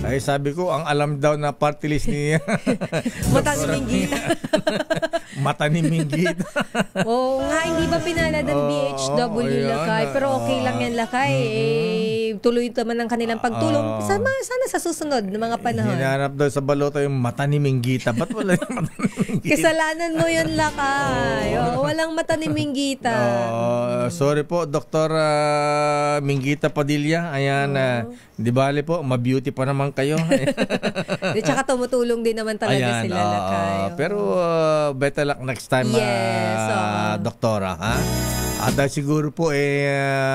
A: Ay, sabi ko, ang alam daw na party list ni
F: Mata ni Minggita.
A: Mata ni Minggita.
F: Oo nga, hindi ba pinalad ang BHW Lakay? Pero okay lang yan, Lakay. Tuloy naman ang kanilang pagtulong. Sana sa susunod ng mga panahon.
A: Hinanap daw sa balota yung mata ni Minggita. Ba't wala yung mata ni Minggita?
F: Kasalanan mo yun, Lakay. Walang mata ni Minggita.
A: Sorry po, Dr. Minggita Padilla. Ayan, di bale po, ma-beauty pa naman kayo.
F: Di, tsaka tumutulong din naman talaga sila, Lakay.
A: Pero better luck next time, Doktora. Ha? At siguro po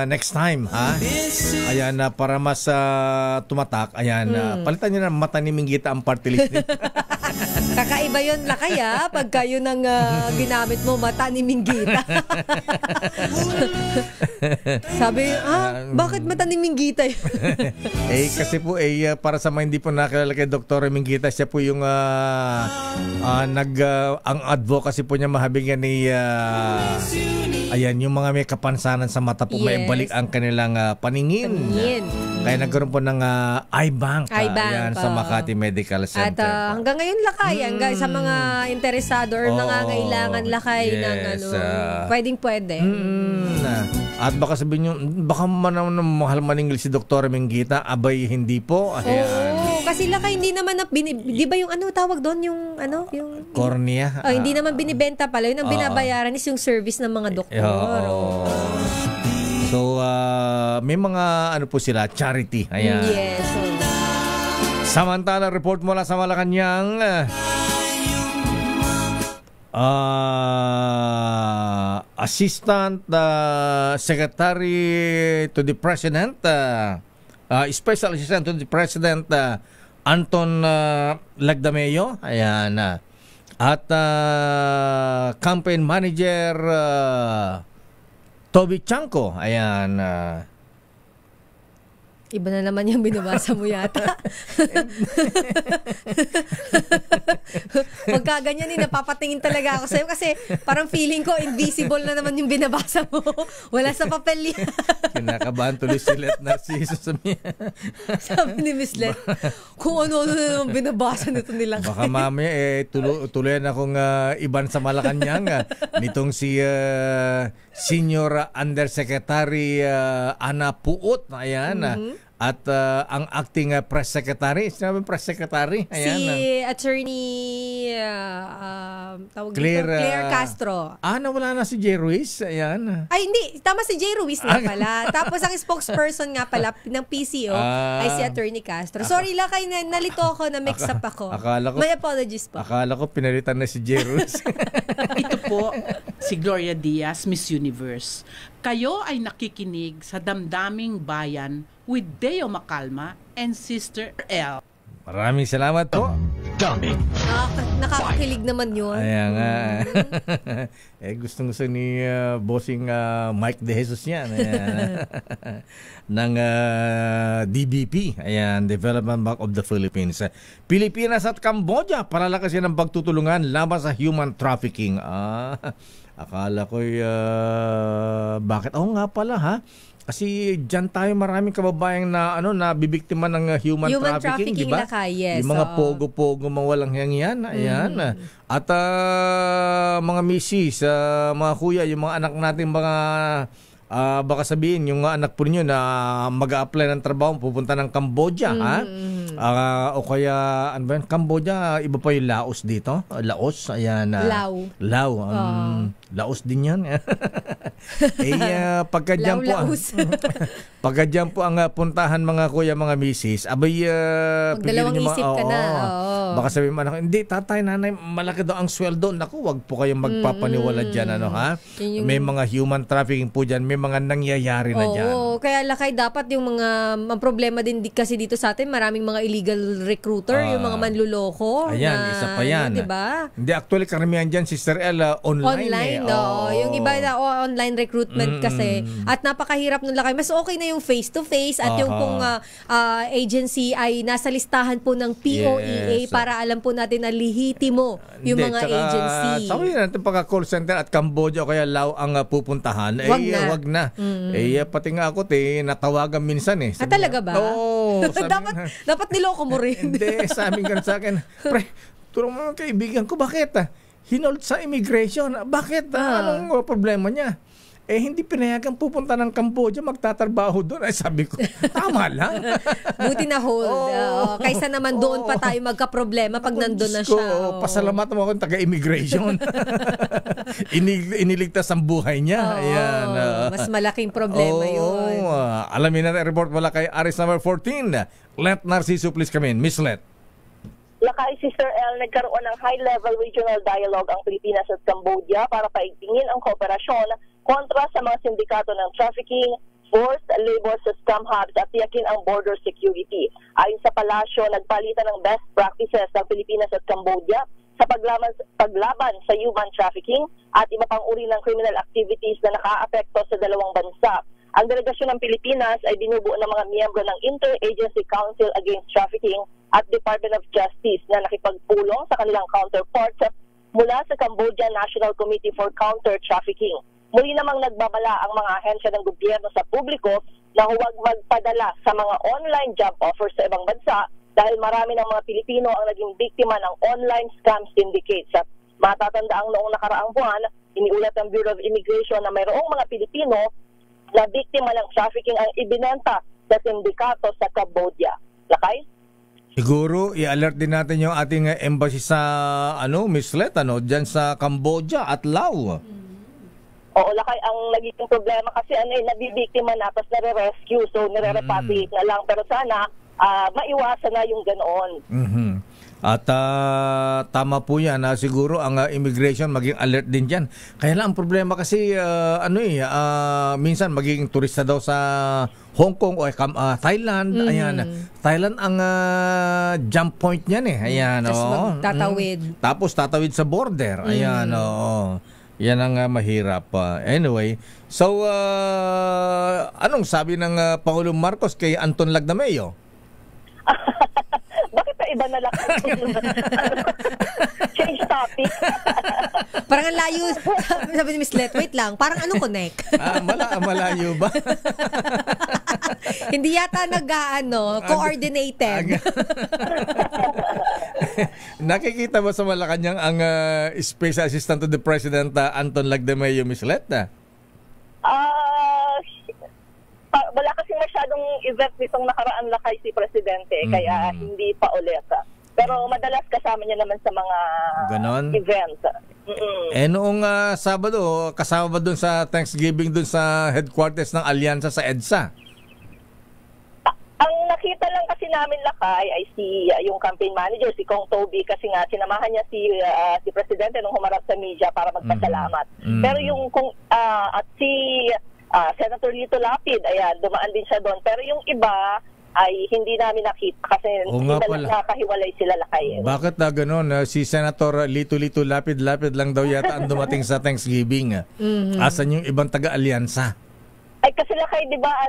A: next time, ha? Ayan, para mas tumatak, ayan, palitan nyo na mata ni Minggita ang party list.
F: Kakaiba yun lakay pagka yun ang ginamit mo, mata ni Minggita. Sabi, bakit mata ni Minggita yun?
C: Kasi po, para sa mga hindi po nakilala kay Dr. Minggita, siya po yung ang advocacy po niya mahabing yan ni ayan, yung mga may kapansanan sa mata po, may balik ang kanilang paningin. Kaya nagkaroon po ng eye bank, ayan, sa Makati Medical Center.
F: At hanggang ngayon lakay, hanggang sa mga interesado or nangangailangan lakay ng pwede.
C: At baka sabihin nyo, baka mahal maningil si Dr. Minggita, abay hindi po.
F: Oo, kasi lakay hindi naman di ba yung tawag doon, yung
C: cornea?
F: Hindi naman binibenta pala, yun ang binabayaran is yung service ng mga doktor.
C: So, may mga po sila, charity. Ayan.
F: Yes.
C: Samantala, report mula sa Malacanang, Assistant Secretary to the President, Special Assistant to the President, Anton Lagdameo, ayan, at Campaign Manager Toby Chanko, ayan.
F: Iba na naman yung binabasa mo yata. Pagka ganyan, napapatingin talaga ako sa'yo kasi parang feeling ko invisible na naman yung binabasa mo. Wala sa papel yan.
C: Kinakabahan tuloy si Let Narciso sa miya.
F: Sabi ni Miss Let, kung ano-ano na naman binabasa nito nilang.
C: Baka mamaya tuloy na akong iban sa Malacanang nitong si Senior Undersecretary Ana Puot, ayan. At ang acting press secretary, sinabi press secretary, ayan.
F: Si Attorney Claire Castro.
C: Nawala na si J. Ruiz, ayan.
F: Ay, hindi. Tama si J. Ruiz nga pala. Tapos ang spokesperson nga pala ng PCO ay si Attorney Castro. Sorry lang, nalito ako, na-mix up ako. May apologies po.
C: Akala ko pinalitan na si J. Ruiz.
M: Ito po, si Gloria Diaz, Miss Universe. Kayo ay nakikinig sa Damdaming Bayan with Deo Macalma and Sister L.
C: Maraming salamat po.
B: Damdaming.
F: Nakakakilig naman yun.
C: Ayan nga. Gustong-gusto ni bossing Mike De Jesus yan. Ng DBP. Ayan, Development Bank of the Philippines. Pilipinas at Cambodia palalakasin ang pagtutulungan laban sa human trafficking. Akala ko bakit? Nga pala kasi diyan tayo maraming kababayang na bibiktima ng human trafficking, di ba?
F: Yes,
C: yung mga pogo-pogo mawalang hiyang ayan. At mga misis, mga kuya, yung mga anak natin mga baka sabihin yung anak po ninyo na mag-a-apply ng trabaho pupunta ng Cambodia, o kaya ano ba yun? Cambodia, iba pa yung Laos dito. Laos, ayan. Lao. Laos din yan. Pagka dyan po ang puntahan mga kuya, mga misis, abay
F: magdalawang isip ka na.
C: Baka sabihin mo, hindi, tatay, nanay, malaki daw ang sweldo. Naku, wag po kayong magpapaniwala dyan, May mga human trafficking po dyan, may mga nangyayari na dyan.
F: Kaya lakay dapat yung mga problema din kasi dito sa atin, maraming mga illegal recruiter, yung mga manluloko.
C: Ayan, isa pa yan.
F: Diba?
C: Hindi, actually, karamihan dyan, Sister Ella, online.
F: Yung iba na online recruitment kasi. At napakahirap nun lakay. Mas okay na yung face-to-face at yung kung agency ay nasa listahan po ng POEA para alam po natin na lihitimo yung mga agency.
C: Sabi natin pagka-call center at Cambodia o kaya Lao ang pupuntahan, wag na. Pati nga ako, natawagan minsan
F: talaga ba?
C: Oo.
F: dapat niloko mo rin.
C: Hindi, sabi nga sa akin, pre, tulong mo kaibigan ko, bakit? Hinold sa immigration. Bakit? Anong problema niya? Hindi pinayagan pupunta ng Cambodia, magtatrabaho doon. Ay, sabi ko, tama lang.
F: Buti na hold. Kaysa naman doon pa tayo magka-problema pag nandun na siya.
C: Pasalamatan mo ako taga-immigration. Iniligtas ang buhay niya. Ayan.
F: Mas malaking problema yun.
C: Alamin natin, report wala kay Aris number 14. Let Narciso, please come in. Miss Let.
N: Lakay, Sister L, nagkaroon ng high-level regional dialogue ang Pilipinas at Cambodia para paigtingin ang kooperasyon kontra sa mga sindikato ng trafficking, forced labor sa scam hubs at tiyakin ang border security. Ayon sa palasyo, nagpalitan ng best practices ng Pilipinas at Cambodia sa paglaban sa human trafficking at iba pang uri ng criminal activities na nakaapekto sa dalawang bansa. Ang delegasyon ng Pilipinas ay binubuo ng mga miyembro ng Interagency Council Against Trafficking at Department of Justice na nakipagpulong sa kanilang counterparts mula sa Cambodia National Committee for Counter-Trafficking. Muli namang nagbabala ang mga ahensya ng gobyerno sa publiko na huwag magpadala sa mga online job offers sa ibang bansa dahil marami ng mga Pilipino ang naging biktima ng online scam syndicates. Matatanda ang noong nakaraang buwan, iniulat ng Bureau of Immigration na mayroong mga Pilipino na biktima ng trafficking ang ibinenta sa sindikato sa Cambodia. Lakay?
C: Siguro i-alert din natin yung ating embassy sa Miss Let, diyan sa Cambodia at Laos.
N: Oo, Lakay, ang naging problema kasi nabibiktima na tapos nare-rescue, so nire-repatriate na lang. Pero sana maiwasan na yung ganoon.
C: At tama po yan, siguro ang immigration maging alert din dyan. Kaya lang ang problema kasi minsan magiging turista daw sa Hong Kong o Thailand. Ayan, Thailand ang jump point niyan ayan,
F: tatawid.
C: Tapos tatawid sa border. Ayan, yan ang mahirap. Anyway, so anong sabi ng Pangulong Marcos kay Anton Lagdameo?
N: Bakit pa iba na lang? Change topic.
F: Parang ang layo. Sabi ni Miss Let, wait lang, parang connect?
C: Malayo ba?
F: Hindi yata coordinated.
C: Nakikita ba sa Malacanang ang Special Assistant to the President Anton Lagdameo, Miss Let?
N: Wala kasing masyadong event nitong nakaraan Lakay si Presidente, kaya hindi pa ulit. Pero madalas kasama niya naman sa mga events.
C: Noong Sabado, kasama ba dun sa Thanksgiving dun sa headquarters ng Alyansa sa EDSA?
N: Ang nakita lang kasi namin Lakay ay yung campaign manager, si Kong Toby, kasi nga sinamahan niya si Presidente nung humarap sa media para magpasalamat. Pero yung at si Senator Lito Lapid, ayan, dumaan din siya doon. Pero yung iba ay hindi namin nakita kasi nakahiwalay sila Lakay.
C: Bakit na gano'n? Si Senator Lito Lapid lang daw yata ang dumating sa Thanksgiving. Asan yung ibang taga-alyansa?
N: Ay kasi Lakay, di ba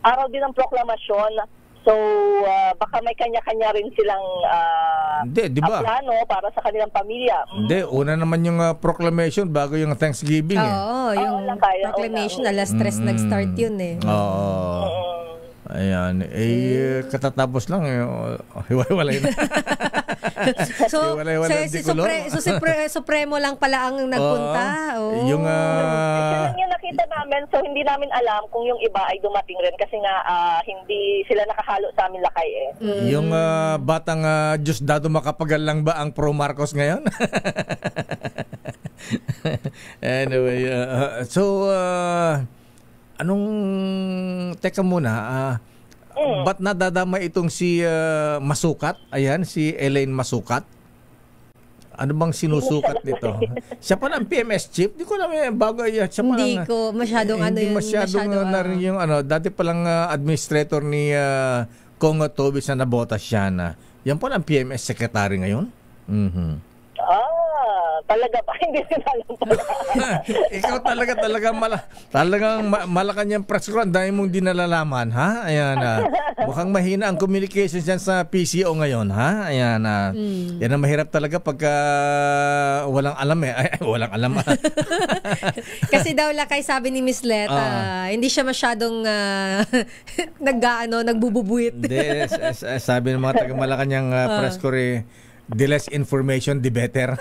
N: araw din ng proklamasyon. So, baka may kanya-kanya rin silang plano para sa kanilang pamilya.
C: Hindi, una naman yung proclamation bago yung Thanksgiving.
F: Oo, yung proclamation, alas 3 nag-start yun
C: Oo. Ayan, katatapos lang, hiwalay na.
F: Supremo lang pala ang nagpunta.
C: Yung
N: lang yung nakita namin, so hindi namin alam kung yung iba ay dumating rin kasi nga hindi sila nakahalo sa amin Lakay
C: Yung batang Diosdado Macapagal lang ba ang pro Marcos ngayon? Anyway, teka muna, ba't nadadama itong si Masukat? Ayan, si Elaine Masukat. Ano bang sinusukat nito? Siya pa ng PMS chief? Di ko naman bago siya pa
F: hindi ko masyadong
C: narin yung dati palang administrator ni Kong Toby sa Nabotas siya na. Yan po ang PMS secretary ngayon?
N: Talaga ba? Hindi rin alam pala.
C: Ikaw talagang Malacanang press ko. Ang dami mong dinalalaman, ha? Ayan, mukhang mahina ang communication dyan sa PCO ngayon, ha? Ayan, yan ang mahirap talaga pagka walang alam walang alam.
F: Kasi daw Lakay, sabi ni Miss Let, hindi siya masyadong nagbububuit.
C: Hindi, sabi ng mga taga Malacanang press ko the less information, the better.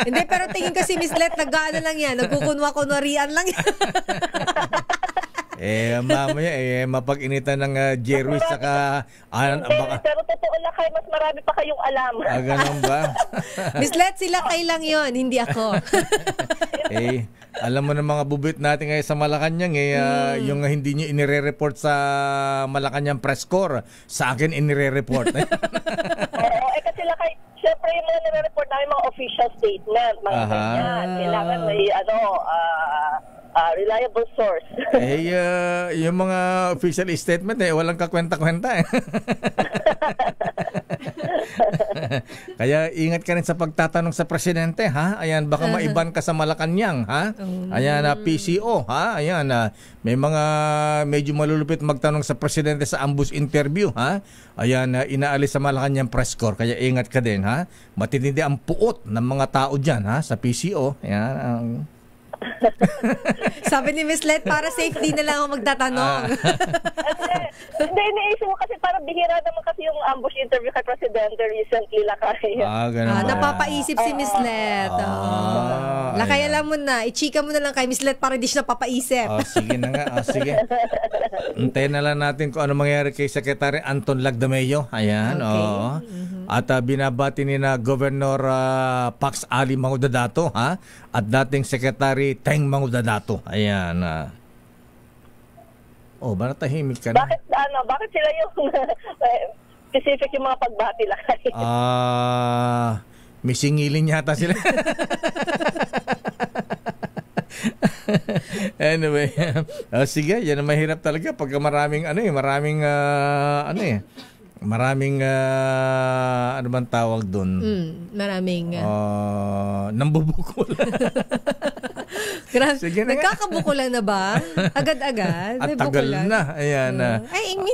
F: Hindi, pero tingin ko si Miss Let, lang yan. Nagkukunwa-kunwarian lang yan.
C: Mamaya, mapag-initan ng Jerry saka...
N: pero totoo Lakay, mas marami pa kayong alam.
C: Ganun ba?
F: Miss Let, sila kay lang yun, hindi ako.
C: Alam mo na mga bubit natin ngayon sa Malacanang, yung hindi nyo inire-report sa Malacanang press corps, sa akin inire-report.
N: Kasi Lakay, syempre yung mga nire-report namin mga official statement, mga ganyan. Kailangan may reliable source.
C: Yung mga official statement walang kakwenta-kwenta Kaya ingat ka rin sa pagtatanong sa presidente, ha? Ayan, baka maiban ka sa Malacanang, ha? Ayan, PCO, ha? Ayan, may mga medyo malulupit magtanong sa presidente sa ambush interview, ha? Ayan, inaalis sa Malacanang press corps, kaya ingat ka din, ha? Matitindi ang puot ng mga tao dyan, ha? Sa PCO, ayan,
F: Sabi ni Miss Let, para safety na lang ako magtatanong.
N: Hindi, iniisip mo kasi parang bihira naman kasi yung ambush interview kay Presidente recently, Lakay.
C: Ganun ba?
F: Napapaisip si Miss Let. Lakay, alam mo na, i-chika mo na lang kay Miss Let para di siya napapaisip.
C: Sige na nga, sige. Antayin na lang natin kung ano mangyari kay Secretary Anton Lagdameo. Ayan, At binabati ni na Governor Pax Ali Mangudadato, ha? At dating Secretary Teng Mangudadato. Ayan. Ba natahimik ka na?
N: Bakit sila yung specific yung mga pagbati, Lakay?
C: May singilin yata sila. Anyway, sige, yan ang mahirap talaga pagka maraming maraming ano bang tawag doon?
F: Maraming
C: nambubukol.
F: Grabe, nagkakabukulan na ba? Agad-agad?
C: At tagal na. Ayan.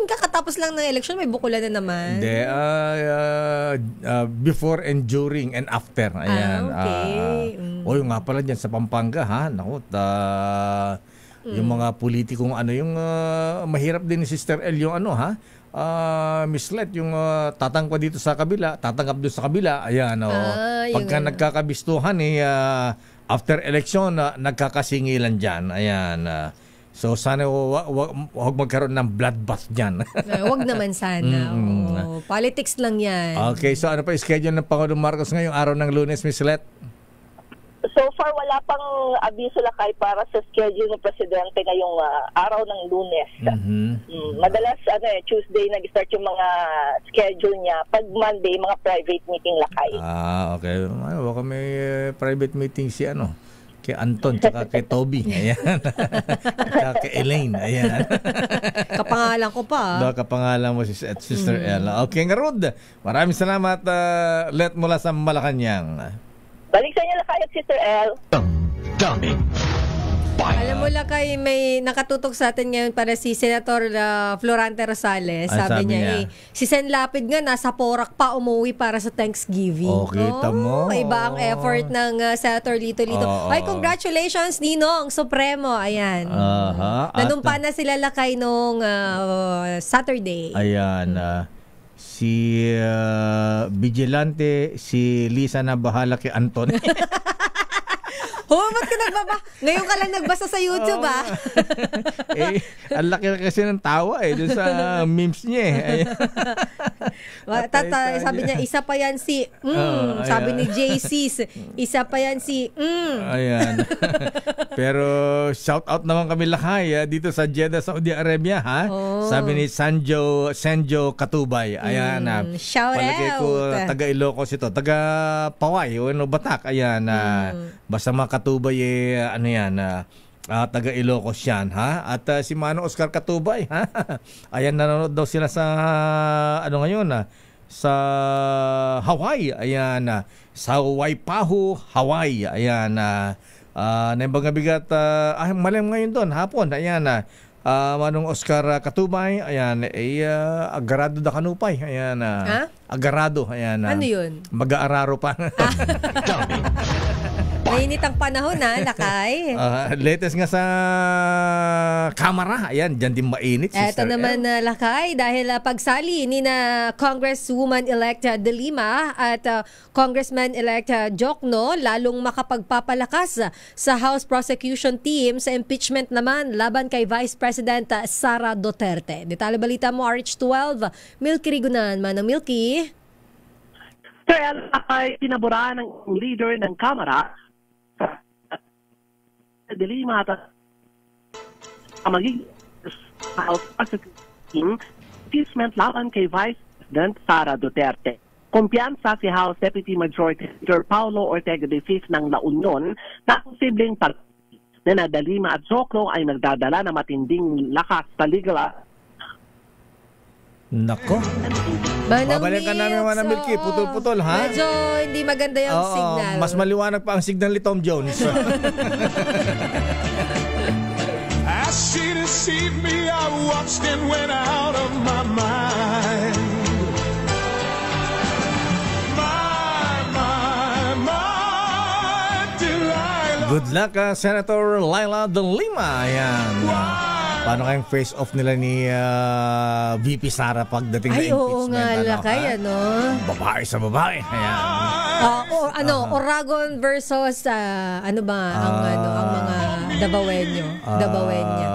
F: Kakatapos lang ng election, may bukulan na naman.
C: Hindi, before and during and after. Ayan. Yung nga pala dyan sa Pampanga, ha? Naku, yung mga politikong yung mahirap din ni Sister El, yung ha? Miss Let, yung tatangkwa dito sa kabila, tatanggap doon sa kabila, ayan, pagka nagkakabistuhan after election, nagkakasingilan dyan, ayan. So sana wag magkaroon ng bloodbath dyan.
F: Wag naman sana. Politics lang yan.
C: Okay, so ano pa schedule ng Pangulong Marcos ngayong araw ng Lunes, Miss Let?
N: So far, wala pang abiso, Lakay, para sa schedule ng Presidente ngayong araw ng Lunes. Madalas, Tuesday nag-start yung mga schedule niya. Pag Monday, mga private meeting, Lakay.
C: Okay. Baka may private meeting si kay Anton, tsaka kay Toby. Ayan. Tsaka kay Elaine. Ayan.
F: Kapangalan ko pa.
C: Kapangalan mo si Sister Ella. Okay, Ngarud. Maraming salamat, Let mula sa Malacanang.
N: Balik sa inyo, Lakay at Sister L.
B: Daming bayan.
F: Alam mo, Lakay, may nakatutok sa atin ngayon para si Senator Florante Rosales. Sabi niya, si Sen Lapid nga nasa Porac pa umuwi para sa Thanksgiving.
C: Kita mo.
F: Iba ang effort ng Senator Lito-Lito. Ay, congratulations, Ninong Supremo. Ayan. Nanumpa na sila, Lakay, nung Saturday.
C: Ayan. Si Vigilante, si Lisa na bahala kay Anton.
F: Ba't ka nagbaba? Ngayon ka lang nagbasa sa YouTube,
C: ang laki kasi ng tawa dun sa memes niya
F: Sabi niya, isa pa yan si sabi ni JC, isa pa yan si
C: Ayan. Pero shout out naman kami Lakay dito sa Jeddah, Saudi Arabia, ha? Sabi ni Senjo Katubay. Ayan.
F: Shout
C: palagay
F: out.
C: Ko taga Ilocos ito, taga Paway o Batak. Ayan. Basta mga Katubay taga Ilocos yan, ha? At si Mano Oscar Katubay, ha? Ayan, nanonood daw sila sa ngayon, sa Hawaii. Ayan, sa Waipahu, Hawaii. Ayan, naimbagabigat malam ngayon doon, hapon. Ayan, Manong Oscar Katubay. Ayan, agarado da kanupay. Ayan, agarado. Ayan,
F: ano yun?
C: Mag-aararo pa.
F: Mainit ang panahon, Lakay.
C: Latest nga sa kamera. Ayan, dyan din mainit.
F: Ito naman, Lakay, dahil pagsali ni na Congresswoman-elect De Lima at Congressman-elect Jokno, lalong makapagpapalakas sa House Prosecution Team sa impeachment naman laban kay Vice President Sara Duterte. Detalye balita mo, RH12, Milky Rigunan. Manang Milky.
O: Sir, ay pinabura ng leader ng Kamara De Lima at magiging House Prosecuting impeachment laban kay Vice President Sara Duterte. Kumpiyansa si House Deputy Majority Leader Paulo Ortega de Cis ng La Union na posibleng na De Lima at Jokno ay magdadala ng matinding lakas sa legal. Sa legal, Sir, ay pinabura ng leader ng Kamara De Lima at magiging House Prosecuting impeachment laban kay Vice President Sara Duterte. Kumpiyansa si House Deputy Majority Leader Paulo Ortega de Cis ng La Union na posibleng
C: Nako. Babalikan namin Manang Milky. Putol-putol, ha?
F: Medyo hindi maganda yung signal.
C: Mas maliwanag pa ang signal ni Tom Jones.
I: As she deceived me, I watched and went out of my mind. My Delilah.
C: Good luck, Senator Laila De Lima. Ayan. Paano kayong face-off nila ni VP Sara pagdating na impeachment?
F: Oo nga, lakay, ano?
C: Babae sa babae. Ayan.
F: Oragon versus, ang mga Dabawenyo. Dabawenya.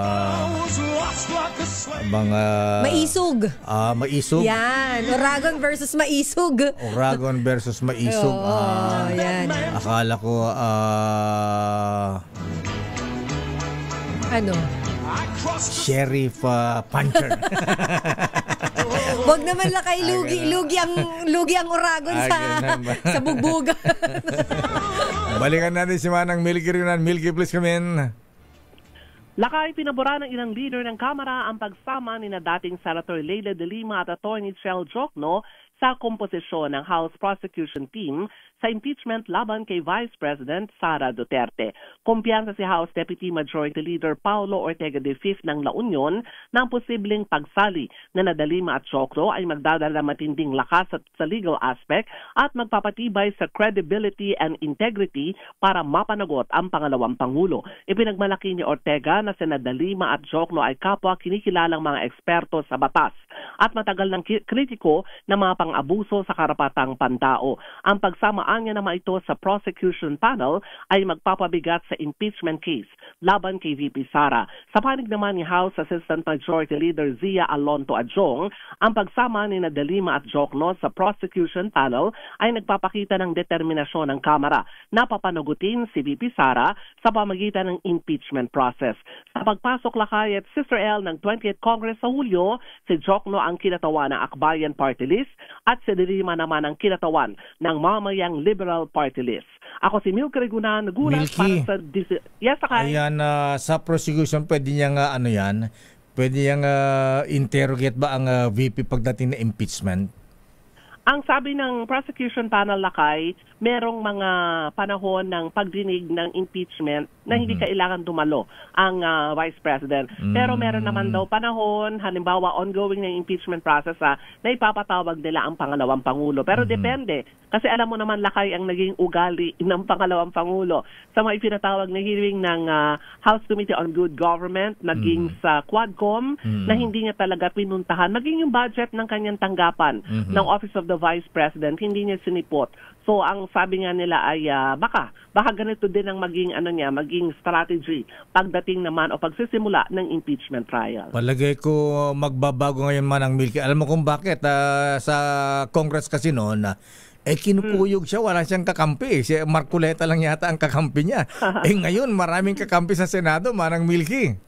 C: Mga...
F: Maisog.
C: Maisog?
F: Yan. Oragon versus Maisog.
C: Oragon versus Maisog.
F: Yan.
C: Akala ko,
F: ano?
C: Sheriff Puncher.
F: Wag naman lakay, lugi ang Oragon sa bugbugan.
C: Balikan natin si Manang Milky Rinan. Milky, please come in.
O: Lakay, pinabura ng ilang leader ng Kamara ang pagsama ni na dating Senator Leila De Lima at Atty. Chel Jokno sa komposisyon ng House Prosecution Team sa impeachment laban kay Vice President Sara Duterte. Kumpiyansa si House Deputy Majority Leader Paulo Ortega V ng La Union na ang posibleng pagsali na De Lima at Jokno ay magdadala matinding lakas sa legal aspect at magpapatibay sa credibility and integrity para mapanagot ang pangalawang Pangulo. Ipinagmalaki ni Ortega na sina De Lima at Jokno ay kapwa kinikilalang mga eksperto sa batas at matagal ng kritiko ng mga pang-abuso sa karapatang pantao. Ang pagsamaan niya naman ito sa prosecution panel ay magpapabigat sa impeachment case laban kay VP Sara. Sa panig naman ni House Assistant Majority Leader Zia Alonto Adjong, ang pagsama ni De Lima at Jokno sa prosecution panel ay nagpapakita ng determinasyon ng Kamara na papanagutin si VP Sara sa pamagitan ng impeachment process. Sa pagpasok lakay at Sister L ng 20th Congress sa Hulyo, si Jokno ang kinatawan ng Akbayan Party List at si De Lima naman ang kinatawan ng mamayang Liberal Party List. Ako si Milky Reguna, nagulat para sa... Yes, Akay.
C: Ayan, sa prosecution, pwede niyang, pwede niyang interrogate ba ang VP pagdating na impeachment?
O: Ang sabi ng prosecution panel lakay, merong mga panahon ng pagdinig ng impeachment na hindi kailangan dumalo ang Vice President. Pero meron naman daw panahon, halimbawa ongoing ng impeachment process na ipapatawag nila ang pangalawang Pangulo. Pero depende. Kasi alam mo naman lakay ang naging ugali ng pangalawang Pangulo. Sa mga ipinatawag na hearing ng House Committee on Good Government, naging sa Quadcom, na hindi niya talaga pinuntahan. Maging yung budget ng kanyang tanggapan ng Office of the Vice President, hindi niya sinipot. So ang sabi nga nila ay baka ganito din ang maging strategy pagdating naman o pagsisimula ng impeachment trial.
C: Palagay ko magbabago ngayon Manang Milky. Alam mo kung bakit sa Congress kasi noon kinukuyog siya, wala siyang kakampi. Si Marcoleta lang yata ang kakampi niya. Ngayon, maraming kakampi sa Senado, Manang Milky.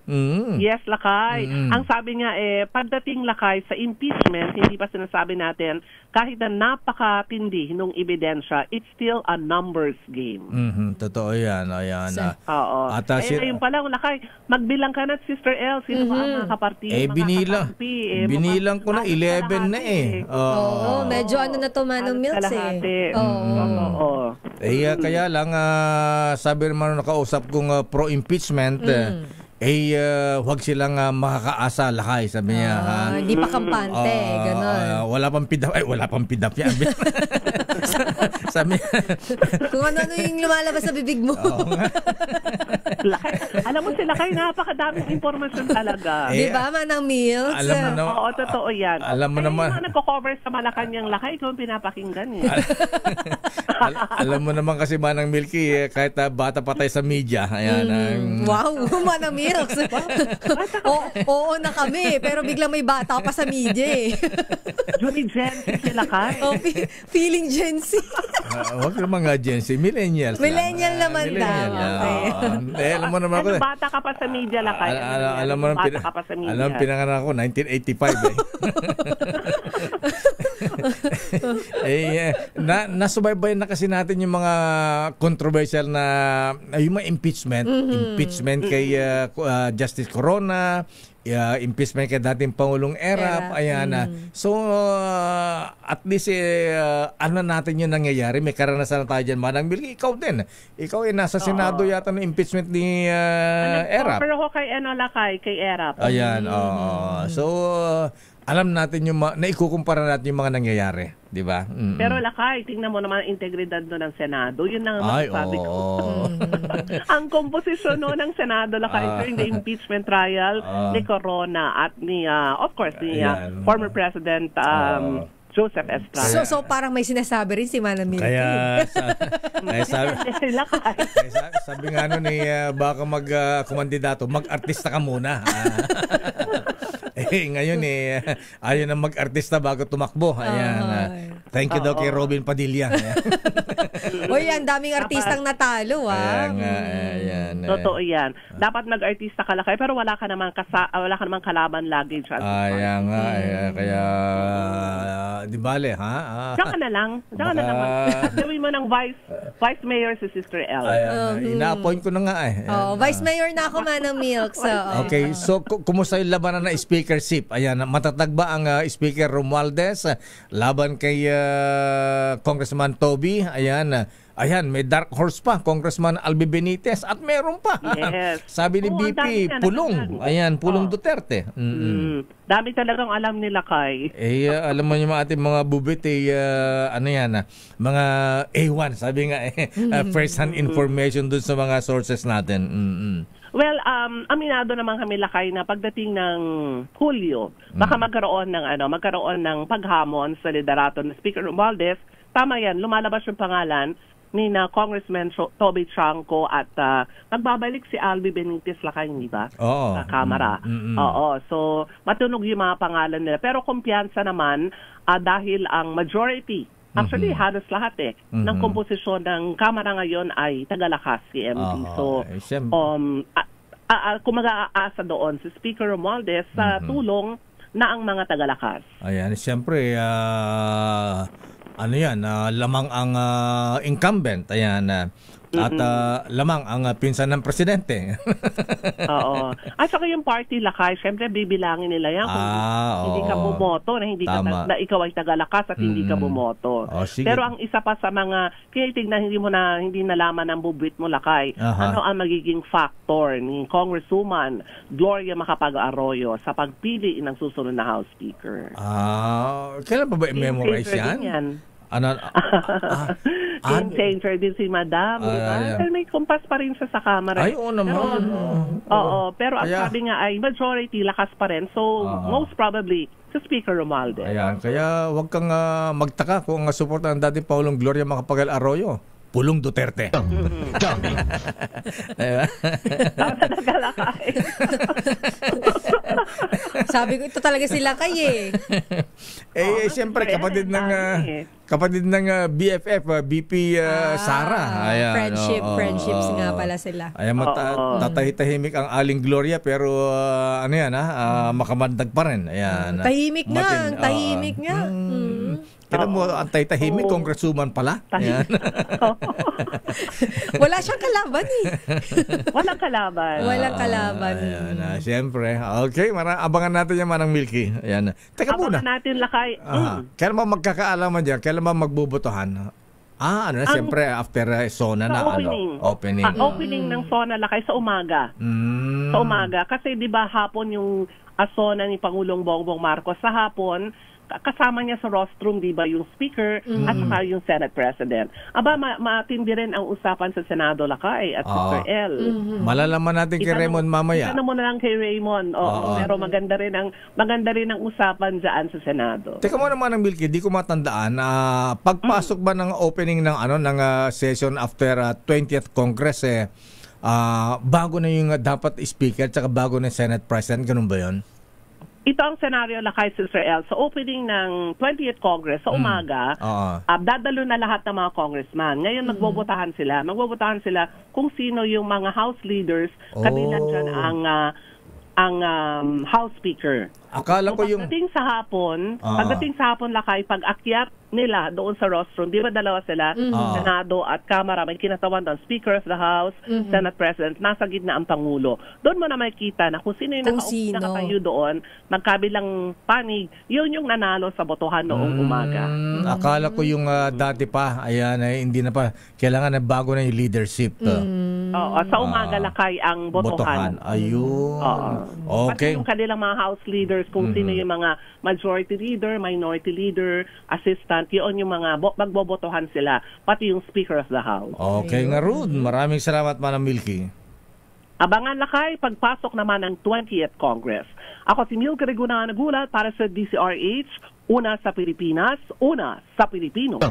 O: Yes, lakay. Ang sabi nga, pagdating lakay sa impeachment, hindi pa sinasabi natin, kahit na napakatindi nung ebidensya, it's still a numbers game.
C: Totoo yan. Ayan.
O: Oo. Ngayon pala, lakay, magbilang ka na, Sister L, sino ba ang mga kapartido, mga kakampi?
C: Binilang ko na 11 na
F: Oo, medyo na to Manang Milky.
O: Oo.
C: Kaya lang sabi naman nung nakausap kong pro-impeachment huwag silang makakaasa lakay, sabi niya.
F: Hindi pa kampante, gano'n.
C: Wala pang pidap yan. Sabi niya.
F: Kung ano yung lumalabas sa bibig mo.
O: Alam mo sila kayo, napakadaming informasyon talaga.
F: Di ba, Manang Milks?
O: Oo, totoo yan.
C: Alam mo naman.
O: Yung nagko-cover sa Malacanang lakay, ikaw ang pinapakinggan eh.
C: Alam mo naman kasi Manang Milky, kahit bata pa tayo sa media. Ayan.
F: Wow, Manang Milks. Oo na kami, pero biglang may bata pa sa media eh.
O: Johnny Gen Z sila ka.
F: Feeling Gen Z.
C: Huwag naman nga Gen Z, millennials.
F: Millennial naman daw.
C: Alam mo naman ako.
O: Bata ka pa sa media lakay.
C: Alam mo naman, alam pinanganak ako 1985 nasubaybayan na kasi natin yung mga controversial na yung mga impeachment kay Justice Corona, impeachment kay dating Pangulong Erap. Ayan. So, at least, ano natin yung nangyayari? May karanasan na tayo dyan. Manang Milky, ikaw din. Ikaw ay nasa Senado yata ng impeachment ni Erap.
O: Pero ako kay Erap.
C: Ayan. So, alam natin yung naikukumpara natin yung mga nangyayari, di ba?
O: Pero Lakay, tingnan mo naman ang integridad doon ng Senado. Yun na nga masasabi ko. Ang komposisyon no ng Senado, Lakay, during the impeachment trial ni Corona at ni, of course, ni former President Joseph Estrada.
F: So parang may sinasabi rin si Manang Milky.
C: Sabi nga nun baka mag-kumandidato, mag-artista ka muna. Ngayon ayaw na mag-artista bago tumakbo. Ayan. Thank you daw kay Robin Padilla.
F: Uy, ang daming artistang natalo,
C: Ayan.
O: Totoo yan. Dapat nag-artista ka Lakay, pero wala ka namang kalaban lagi.
C: Ayan nga. Kaya, di bale, ha?
O: Diyan ka na lang. Gawin mo ng Vice Mayor si Sister El.
C: Ina-appoint ko na nga
F: Vice Mayor na ako, Manang Milk.
C: Okay, so kumusta yung labanan na speakership? Ayan, matatag ba ang Speaker Romualdez laban kay Congressman Toby? Ayan, may dark horse pa, Congressman Albi Benitez, at meron pa.
O: Yes.
C: Sabi ni BP, Pulong. Ayan, Pulong Duterte.
O: Dami talagang alam nila kay.
C: Alam mo yung ating mga bubit, mga A1, sabi nga, first-hand information dun sa mga sources natin.
O: Well, aminado naman kami Lakay na pagdating ng Hulyo, baka magkaroon ng paghamon sa liderato ng Speaker Romualdez. Tama yan, lumalabas yung pangalan ni na Congressman Toby Chanco at magbabalik si Albi Benitez Lakay, hindi ba? Sa Kamara. So matunog yung mga pangalan nila. Pero kumpiyansa naman dahil ang majority, actually halos lahat ng komposisyon ng Kamara ngayon ay taga-lakas si MD. So kung mag-aasa doon si Speaker Romualdez sa tulong na ang mga taga-lakas.
C: Ayan, siyempre lamang ang incumbent. Ayan. At lamang ang pinsan ng presidente.
O: Oo. At saka yung party Lakay, syempre bibilangin nila yan kung hindi ka bumoto, na ikaw ay taga-lakas at hindi ka bumoto. Pero ang isa pa sa mga tinitingnan hindi nalaman ng bubwit mo Lakay, ano ang magiging factor ni Congresswoman Gloria Macapagal-Arroyo sa pagpili ng susunod na House Speaker?
C: Kailan pa ba i-memorize yan?
O: Game changer din si Madam. May kumpas pa rin siya sa Kamara.
C: Ay, oo naman.
O: Pero ang sabi nga ay majority lakas pa rin. So, most probably, si Speaker Romualdez.
C: Ayan, kaya wag kang magtaka kung suporta ng dating Pangulong Gloria Macapagal-Arroyo. Pulong Duterte.
F: Sabi ko, ito talaga sila kay
C: siyempre kapatid ng BFF, BP Sara. Ayan,
F: friendships nga pala sila.
C: Ayan, tatahimik ang Aling Gloria pero makamandag pa rin. Ayan.
F: Tahimik nga.
C: Kaya mo, antay-tahimik, congresswoman pala.
F: Wala siyang kalaban
O: Walang kalaban.
C: Ayan, siyempre. Okay, abangan natin yung Manang Milky. Ayan. Teka muna.
O: Abangan natin Lakay.
C: Kailan ba magkakaalaman dyan? Kailan ba magbubutuhan? Siyempre after SONA na opening.
O: Opening ng SONA Lakay sa umaga. Sa umaga. Kasi di ba hapon yung SONA ni Pangulong Bongbong Marcos sa hapon, kasama niya sa rostrum, di ba, yung Speaker at saka yung Senate President. Matindi rin ang usapan sa Senado Lakay at Sister El.
C: Malalaman natin kay Raymond mamaya.
O: Itanong mo na lang kay Raymond. Pero maganda rin ang usapan dyan sa Senado.
C: Teka mo naman ng Milky, di ko matandaan. Pagpasok ba ng opening ng session after 20th Congress bago na yung dapat Speaker at saka bago na Senate President, ganun ba yun?
O: Ito ang senaryo Lakay, Sister El. Sa opening ng 20th Congress, sa umaga, dadalo na lahat ng mga congressman. Ngayon, magbobotahan sila. Magbobotahan sila kung sino yung mga House leaders, kabilang dyan ang House Speaker.
A: Akala ko yung...
O: Pagdating sa hapon, Lakay, pag akyat nila doon sa rostrum, di ba dalawa sila, Senado at Kamara, may kinatawan doon, Speaker of the House, Senate President, nasa gitna ang Pangulo. Doon mo na makikita na kung sino yung nakatayo doon, magkabilang panig, yun yung nanalo sa botohan noong umaga.
A: Akala ko yung dati pa, ayan, hindi na pa, kailangan na bago na yung leadership.
O: Sa umaga, Lakay, ang botohan.
A: Ayun. Okay.
O: Pati yung kanilang mga House leaders, kung sino yung mga majority leader, minority leader, assistant, yun yung mga magbobotohan sila, pati yung Speaker of the House.
A: Okay nga, Rud. Maraming salamat, Manang Milky.
O: Abangan, Lakay, pagpasok naman ng 20th Congress. Ako si Milky Reguna nagulat para sa DCRH, una sa Pilipinas, una sa Pilipino.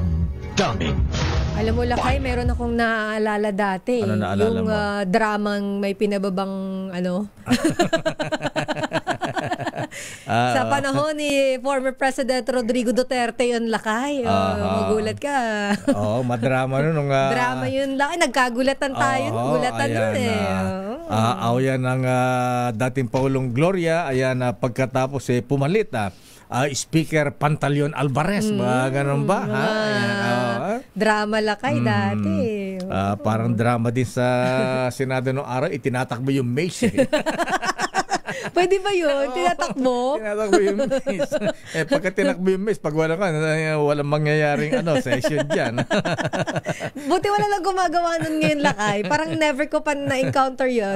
F: Alam mo, Lakay, meron akong naaalala dati.
A: Ano naalala
F: yung
A: mo?
F: dramang may pinababang sa panahon ni former President Rodrigo Duterte yun, Lakay. Magulat ka.
A: Oo, madrama nun.
F: Drama yun, Lakay. Nagkagulatan tayo. Gulatan nun
A: Ayan ang dating Pangulong Gloria. Ayan, pagkatapos pumalit. Speaker Pantaleon Alvarez. Ganun ba?
F: Drama, Lakay, dati.
A: Parang drama din sa Senado noong araw. Itinatakbo yung mace.
F: Pwede ba yun? Tinatakbo?
A: Tinatakbo yung mace. Pagka tinakbo yung mace, pag wala ka, walang mangyayaring session dyan.
F: Buti wala lang gumagawa nun ngayon, Lakay. Parang never ko pa na-encounter yun.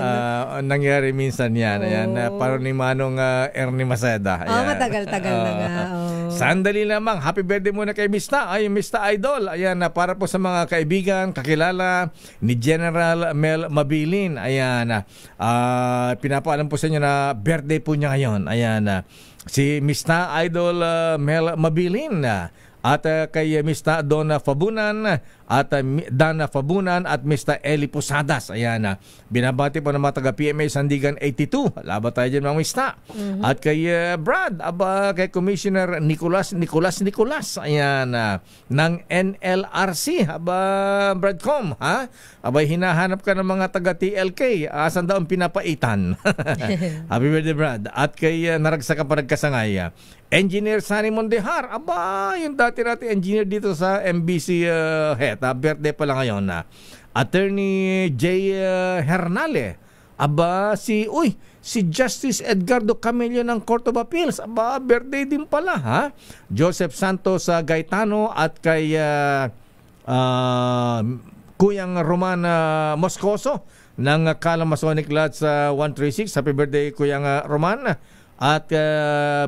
A: Nangyari minsan yan. Ayan, parang ni Manong Ernie Maceda.
F: Matagal-tagal na nga.
A: Sandali lamang. Happy birthday muna kay Mista. Mista Idol. Ayan, para po sa mga kaibigan, kakilala ni General Mel Mabilin. Ayan, pinapaalam po sa inyo na birthday po niya ngayon. Ayan, si Mista Idol Mel Mabilin. At kay Mista Donna Fabunan at Dana Fabunan at Mr. Eli Posadas. Ayan, binabati po ng mga taga-PMA Sandigan 82. Laban tayo dyan mga Mista. At kay Brad, kay Commissioner Nicolas. Ayan, ng NLRC. Bradcom, ha? Hinahanap ka ng mga taga-TLK. Asan daw ang pinapaitan? Happy birthday, Brad. At kay naragsakan pa nagkasangay. Engineer Sunny Mondehar. Yung dati natin engineer dito sa MBC head. Birthday pala ngayon. Attorney J. Hernale. Si Justice Edgardo Camello ng Court of Appeals. Birthday din pala, ha? Joseph Santos Gaetano at kay Kuyang Roman Moscoso ng Calamasonic Lodge 136. Happy birthday, Kuyang Roman. At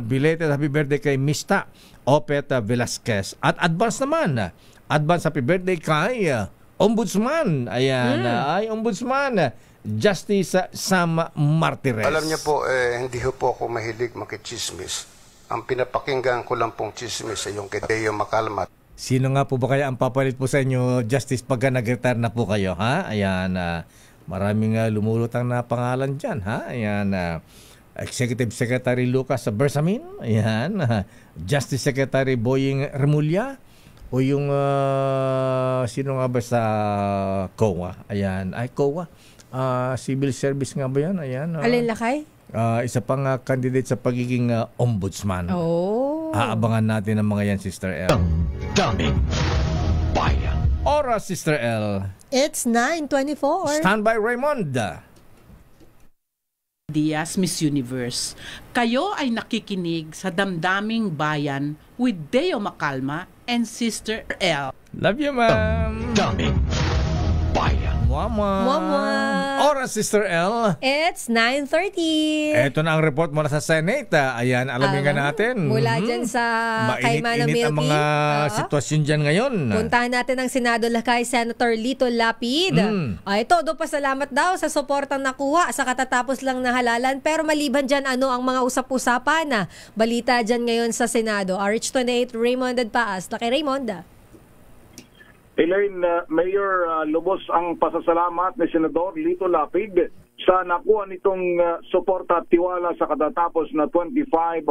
A: belated happy birthday kay Mista Opet Velasquez. At advance happy birthday kay Ombudsman. Ayan, Ombudsman Justice Sam Martires.
P: Alam niyo po, hindi po ako mahilig makichismis. Ang pinapakinggan ko lang pong chismis ay yung kay Deo Macalma.
A: Sino nga po ba kaya ang papalit po sa inyo, Justice, pagka nag-retire na po kayo, ha? Ayan, maraming lumulutang na pangalan dyan, ha? Ayan, Executive Secretary Lucas Bersamin, ayan, Justice Secretary Boying Remulla, o yung sino nga ba sa COA? Ayan, COA. Civil Service nga ba yan? Ayan.
F: Alin, Lakay?
A: Isa pang candidate sa pagiging ombudsman. Aabangan natin ang mga yan, Sister L.
B: Daming bayan.
A: Oras, Sister L.
F: It's 9:24.
A: Standby, Raymond.
M: Diaz, Miss Universe. Kayo ay nakikinig sa Damdaming Bayan with Deo Macalma and Sister L.
A: Love you, ma'am.
B: Damdaming Bayan.
F: Mama.
A: Oras, Sister L.
F: It's 9:30.
A: Ito na ang report mula sa Senate. Ayan, alamin nga natin.
F: Mula dyan sa kay Manang Milky.
A: Mainit-init ang mga sitwasyon dyan ngayon.
F: Puntahan natin ang Senado Lakay, Senator Lito Lapid. Todo pasalamat daw sa suportang nakuha sa katatapos lang na halalan. Pero maliban dyan, ang mga usap-usapan balita dyan ngayon sa Senado. RH28, Raymond Adpaas. Lakay Raymond.
H: Elaine, Mayor, lubos ang pasasalamat ni Senador Lito Lapid sa nakuha nitong suporta at tiwala sa katatapos na 2025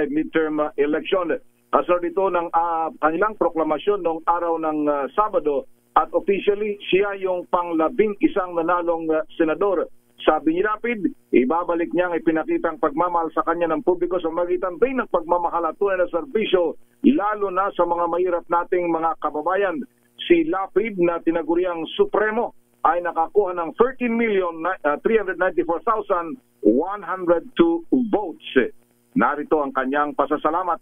H: midterm election. Asar dito ng kanilang proklamasyon noong araw ng Sabado at officially siya yung pang-11 nanalong senador Sabi ni Lapid, ibabalik niya ang ipinakitang pagmamahal sa kanya ng publiko sa magitan din ng pagmamahal at tunay na serbisyo, lalo na sa mga mahirap nating mga kababayan. Si Lapid na tinaguriang Supremo ay nakakuha ng 13,394,102 votes. Narito ang kanyang pasasalamat.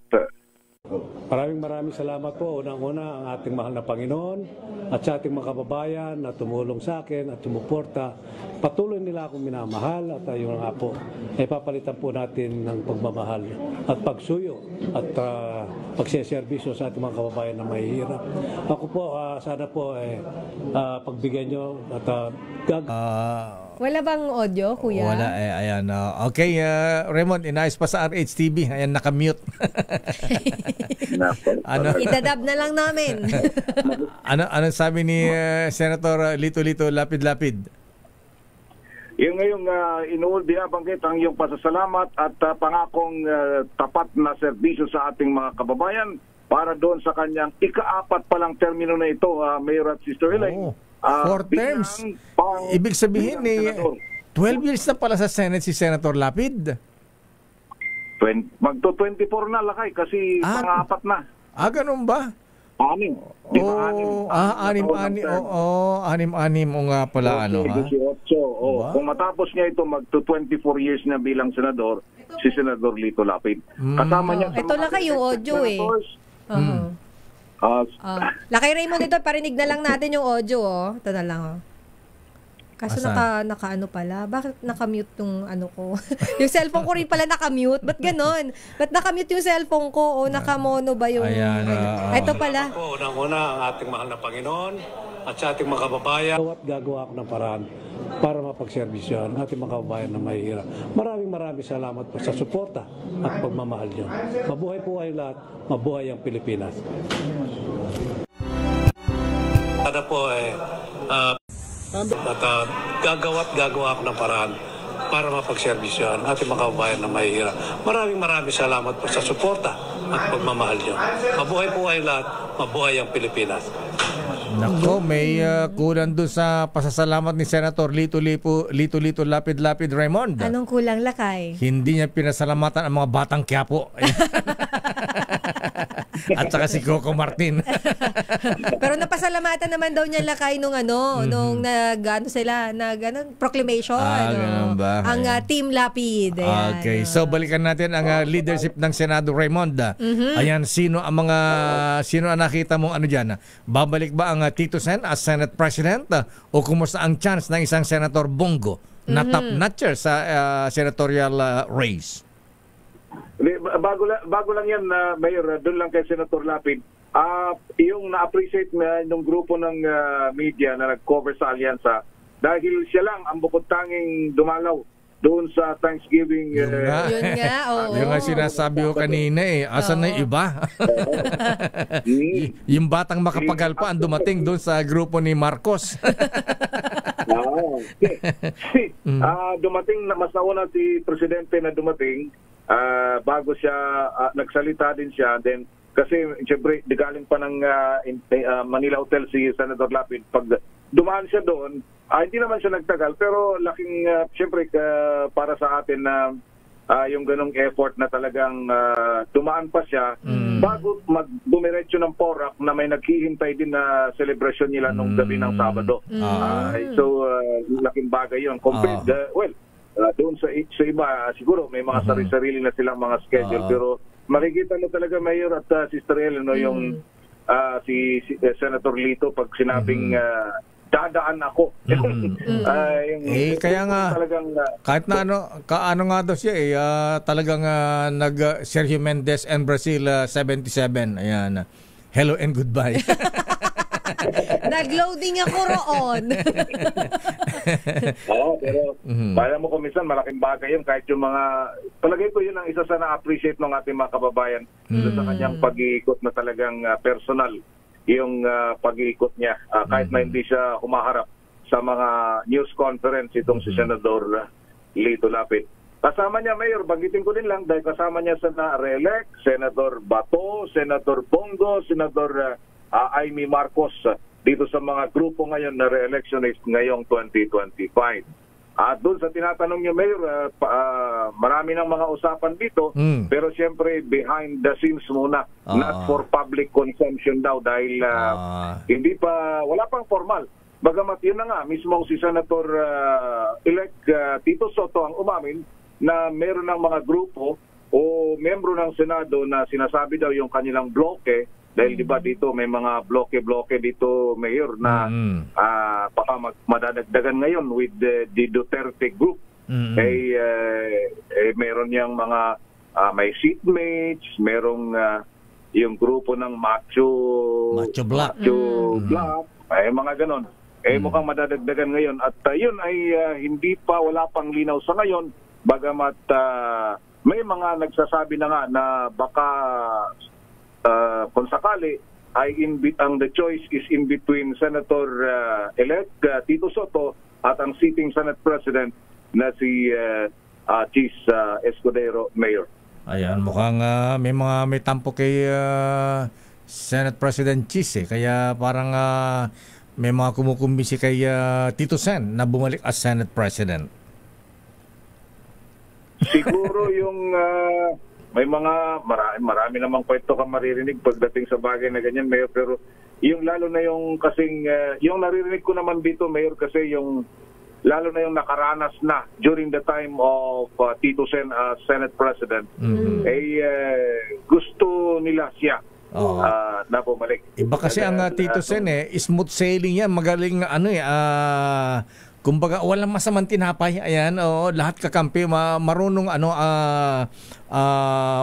Q: Maraming salamat po. Unang-una ang ating mahal na Panginoon at sa ating mga kababayan na tumulong sa akin at sumuporta. Patuloy nila akong minamahal at ayun nga po, ay papalitan po natin ng pagmamahal at pagsuyo at pagseserbisyo sa ating mga kababayan na mahihirap. Ako po, sana po pagbigyan nyo at
F: wala bang audio, kuya?
C: Wala ayan. Okay, Raymond, inayos pa sa RHTV. Ayan, nakamute.
F: Idadab na lang namin.
C: Anong sabi ni Senator Lito Lapid?
H: Yung ngayong binabanggit ang iyong pasasalamat at pangakong tapat na serbisyo sa ating mga kababayan para doon sa kanyang ika-4 pa lang termino na ito, Mayor at Sister Elaine.
C: 4 terms. Ibig sabihin 12 years na pala sa Senate si Senator Lapid.
H: Magto-24 na lakay kasi pang-4 na.
C: Ganun ba?
H: 6. Di ba 6?
C: 6 o nga pala.
H: 18. Kung matapos niya ito, magto-24 years na bilang senador, si Senador Lito Lapid. Kasama niya sa
F: ito lang kayo audio Lakay Raymond, ito parinig na lang natin yung audio Ito na lang Kaso naka-ano pala. Bakit naka-mute yung ano ko? Yung cellphone ko rin pala naka-mute. Ba't ganon? Ba't naka-mute yung cellphone ko? O naka-mono ba yung... Ito pala.
Q: Unang-una ang ating mahal na Panginoon at sa ating mga kababayan. Gagawa ko ng paraan para mapagserbisyon ang ating mga kababayan na mahihirap. Maraming salamat po sa suporta at pagmamahal niyo. Mabuhay po kayo lahat. Mabuhay ang Pilipinas. Sana po gagawa ko ng paraan para mapagserbisyo ang ating mga kababayan na mahihirap. Maraming salamat po sa suporta at pagmamahal niyo. Mabuhay po kayo lahat. Mabuhay ang Pilipinas.
C: Nako, may kulang doon sa pasasalamat ni Senator Lito Lapid Raymond.
F: Anong kulang, lakay?
C: Hindi niya pinasalamatan ang mga batang Quiapo. At saka si Coco Martin.
F: Pero napasalamatan naman daw niya, lakay, nung nung proclamation.
C: Ganun ba?
F: Ang Team Lapid.
C: Okay, so balikan natin ang leadership ng Senado, Raymond. Ayan, sino ang nakita mong diyan? Babalik ba ang Tito Sen as Senate President? O kumusta ang chance ng isang Senator Bongo na top-notcher sa senatorial race?
H: Bago lang yan, Mayor, doon lang kay Senator Lapid. Yung na-appreciate ng grupo ng media na nag-cover sa alyansa dahil siya lang ang bukod tanging dumalaw doon sa Thanksgiving.
F: Yun nga,
C: Yung nga sinasabi ko kanina asan na yung iba? Yung batang makapagal pa ang dumating doon sa grupo ni Marcos.
H: Dumating na mas nauna si Presidente na dumating bago siya nagsalita din siya. Then kasi siyempre galing pa ng Manila Hotel si Senator Lapid. Pag dumaan siya doon, hindi naman siya nagtagal pero laking siyempre para sa atin na yung ganong effort na talagang dumaan pa siya bago dumiretso ng PORAC na may naghihintay din na celebration nila nung gabi ng Sabado. So laking bagay yun. Compared, doon sa iba, siguro may mga sarili na silang mga schedule pero makikita mo talaga, Mayor at Sister Ellen, yung si Senator Lito pag sinabing dadaan ako.
C: Kaya nga kahit na kaano nga daw siya talagang nag-Sergio Mendes and Brazil 77. Ayan. Hello and goodbye.
F: Nag-loading ako roon.
H: Pero kaya mo minsan malaking bagay yun kahit yung mga palagay ko yun ang isa sa na-appreciate ng ating mga kababayan sa kanyang pag-iikot na talagang personal yung pag-iikot niya kahit na hindi siya humaharap sa mga news conference itong si Senador Lito Lapid. Kasama niya, Mayor, banggitin ko din lang dahil kasama niya sa na-re-elect Senator Bato, Senator Bongo, Senator Amy Marcos dito sa mga grupo ngayon na re-electionist ngayong 2025. At doon sa tinatanong niyo, Mayor, marami ng mga usapan dito, pero siyempre behind the scenes muna, not for public consumption daw dahil wala pang formal. Bagamat yun na nga, mismong si Senator-elect Tito Soto ang umamin na meron ng mga grupo o membro ng Senado na sinasabi daw yung kanilang bloke, dahil di ba dito may mga bloke dito, Mayor, na baka madadagdagan ngayon with the Duterte group. Meron yang mga may seatmates, merong yung grupo ng Macho Black, mga ganon. Mukhang madadagdagan ngayon. At yun ay wala pang linaw sa ngayon, bagamat may mga nagsasabi na nga na baka kung sakali ay ang the choice is in between Senator-elect Tito Soto at ang sitting Senate President na si Chis Escudero, Mayor.
C: Ayan, mukhang may tampo kay Senate President Chis kaya parang may mga kumukumbisi kay Tito Sen na bumalik as Senate President.
H: Siguro yung may mga marami namang kwento kang maririnig pagdating sa bagay na ganyan, Mayor, pero yung lalo na yung kasing yung naririnig ko naman dito, Mayor, kasi yung lalo na yung nakaranas na during the time of Tito Sen as Senate President, gusto nila siya na bumalik.
C: Iba kasi ang Tito Sen smooth sailing yan, magaling kumbaga walang masamang tinapay. Ayan, lahat kakampi, marunong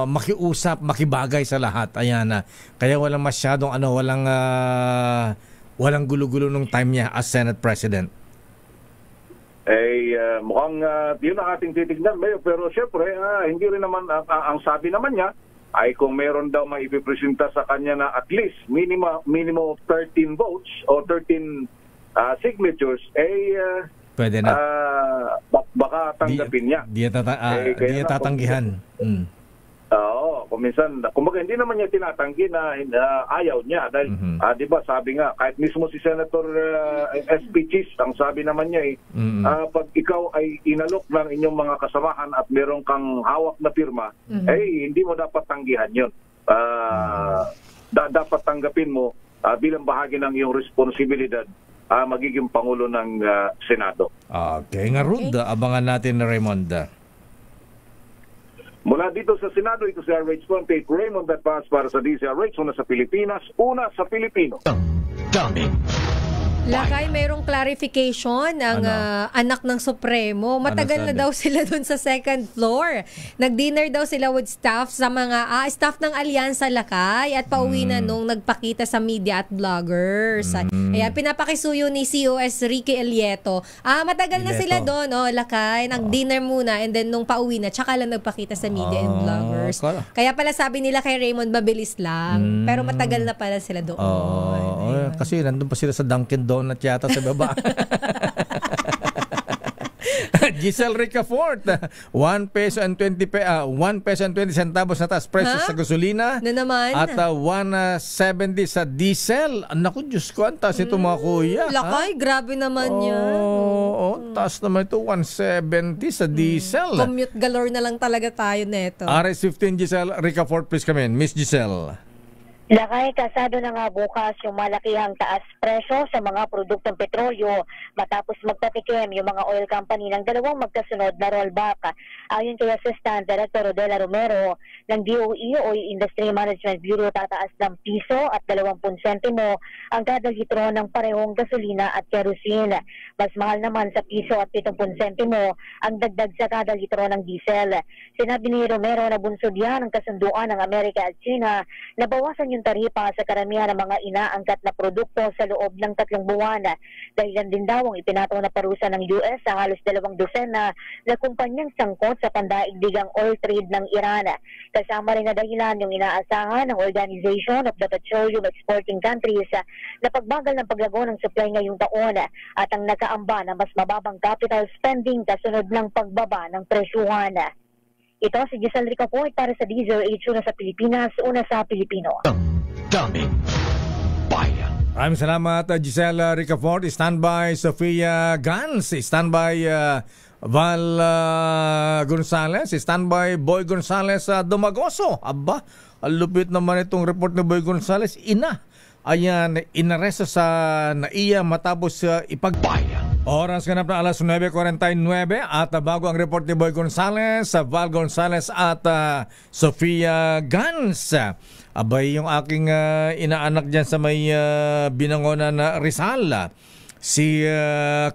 C: makiusap, makibagay sa lahat. Ayan, kaya walang masyadong walang gulo-gulo nung time niya as Senate President.
H: Mukhang yun ang ating titignan, Mayor, pero syempre hindi rin naman ang sabi naman niya ay kung meron daw maipipresenta sa kanya na at least minimum of 13 votes or 13 signatures,
C: pwede na.
H: Baka tanggapin niya.
C: Di tatanggihan.
H: Oo, kuminsan, kumbaga hindi naman niya tinatanggi na ayaw niya dahil di ba sabi nga kahit mismo si Senator SP Chis, ang sabi naman niya pag ikaw ay inalok ng inyong mga kasamahan at meron kang hawak na pirma, hindi mo dapat tanggihan yun. Dapat tanggapin mo bilang bahagi ng iyong responsibilidad magiging Pangulo ng Senado.
C: Okay, nga Rud, abangan natin na Raymond.
H: Mula dito sa Senado, ito si RH Ponte, Raymond Datpas para sa DZRH, una sa Pilipinas, una sa Pilipino.
F: Lakay, mayroong clarification ng anak ng Supremo. Matagal na daw sila doon sa second floor. Nag-dinner daw sila with staff sa mga staff ng Alyansa Lakay at pauwi na nung nagpakita sa media at vloggers. Ayan, pinapakisuyo ni COS Ricky Elieto. Matagal na sila doon, Lakay. Nag-dinner muna and then nung pauwi na, tsaka lang nagpakita sa media and vloggers. Kaya pala sabi nila kay Raymond, mabilis lang. Pero matagal na pala sila doon.
C: Kasi nandun pa sila sa Dunkin' Donut yata sa baba. Giselle Ricafort, 1 peso and 20 centavos na taas presyo sa gasolina.
F: Na naman?
C: At 170 sa diesel. Naku, Diyos ko, ang taas ito mga kuya.
F: Lakay, grabe naman yan.
C: Taas naman ito, 170 sa diesel.
F: Commute galore na lang talaga tayo neto.
C: RS15 Giselle Ricafort, please come in. Miss Giselle.
R: Lakay, kasado na nga bukas yung malakihang taas presyo sa mga produktong petrolyo matapos magpatikim yung mga oil company ng dalawang magkasunod na rollback. Ayon kay Assistant Director Rodela Romero ng DOE o Industry Management Bureau, tataas ng piso at 20 sentimo ang kada litro ng parehong gasolina at kerosene. Mas mahal naman sa piso at 70 sentimo ang dagdag sa kada litro ng diesel. Sinabi ni Romero na bunsod yan ang kasunduan ng Amerika at China na bawasan yung taripa sa karamihan ng mga inaangkat na produkto sa loob ng 3 buwan. Dahilan din daw ang ipinataw na parusa ng US sa halos 2 dosena na kumpanyang sangkot sa pandaigdigang oil trade ng Iran. Kasama rin na dahilan yung inaasahan ng Organization of the Petroleum Exporting Countries na pagbagal ng paglago ng supply ngayong taon at ang nakaamba na mas mababang capital spending kasunod ng pagbaba ng presyuhan. Ito si Giselle Ricafort para sa DZRH, una sa Pilipinas, una sa Pilipino.
B: Daming bayan.
C: Maraming salamat, Giselle Ricafort. Standby Sofia Gans. Standby
A: Val Gonzales, si Standby Boy Gonzales Dumagoso. Aba, ang lupit naman itong report ni Boy Gonzales. Ayan, inaresto sa NAIA matapos ipagbayan. Oras ganap na alas 9:49 at bago ang report ni Boy Gonzales, Val Gonzales at Sofia Gans. Abay, yung aking inaanak dyan sa may Binangonan na Rizal. Si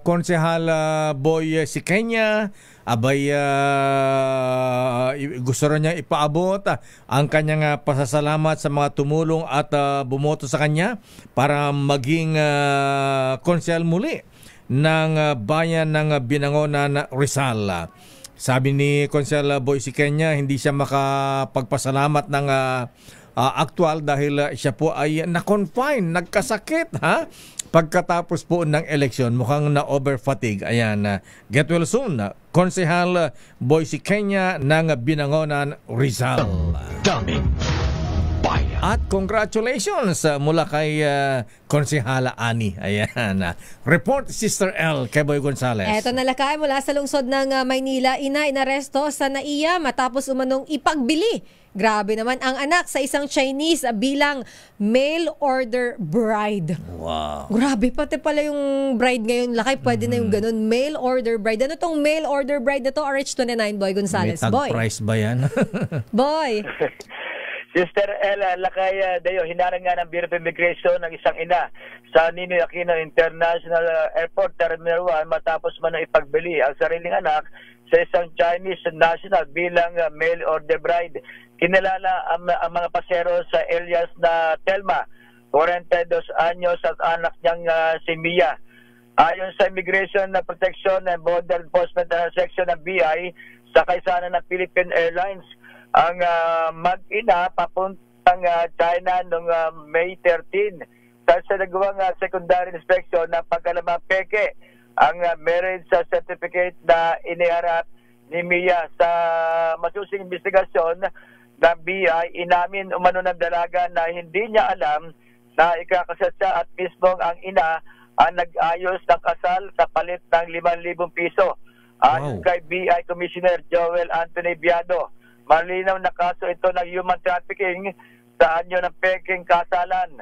A: Konsehal Boy si Kenya, abay gusto rin niya ipaabot ang kanyang pasasalamat sa mga tumulong at bumoto sa kanya para maging konsehal muli ng bayan ng Binangonan Rizal. Sabi ni Konsehal Boy si Kenya, hindi siya makapagpasalamat ng aktual dahil siya po ay na-confine, nagkasakit pagkatapos po ng eleksyon, mukhang na-over-fatigue. Ayan, get well soon, Konsehal Boy si Kenya ng Binangonan Rizal.
B: Daming bayan.
A: At congratulations mula kay Konsehala Ani. Ayan, report Sister L kay Boy Gonzales.
F: Eto na lakay mula sa lungsod ng Maynila, inaresto sa NAIA matapos umanong ipagbili. Grabe naman ang anak sa isang Chinese bilang mail order bride.
A: Wow.
F: Grabe, pati pala yung bride ngayon, lakay, pwede na yung ganun. Mail order bride. Ano tong mail order bride na to? RH29 Boy Gonzales.
A: May tag
F: Boy.
A: price ba yan?
F: Boy.
S: Sister Ella Lakay Dayo, hinarang nga ng Bureau of Immigration ng isang ina sa Ninoy Aquino International Airport Terminal 1 matapos man ipagbili ang sariling anak sa isang Chinese national bilang mail order bride. Kinalala ang mga pasero sa alias na Telma, 42 anyos at anak niyang si Mia. Ayon sa Immigration Protection and Border Enforcement Section ng BI, sakay sana ng Philippine Airlines ang mag-ina papuntang China noong May 13. Sa nagawang secondary inspection na pagkalamang peke ang marriage certificate na iniharap ni Mia. Sa masusing investigasyon ng BI, inamin umano ng dalaga na hindi niya alam na ikakasal siya at mismong ang ina ang nag-ayos ng kasal sa palit ng 5,000 piso. Ayon kay BI Commissioner Joel Anthony Biado, malinaw na kaso ito ng human trafficking sa anyo ng peking kasalan.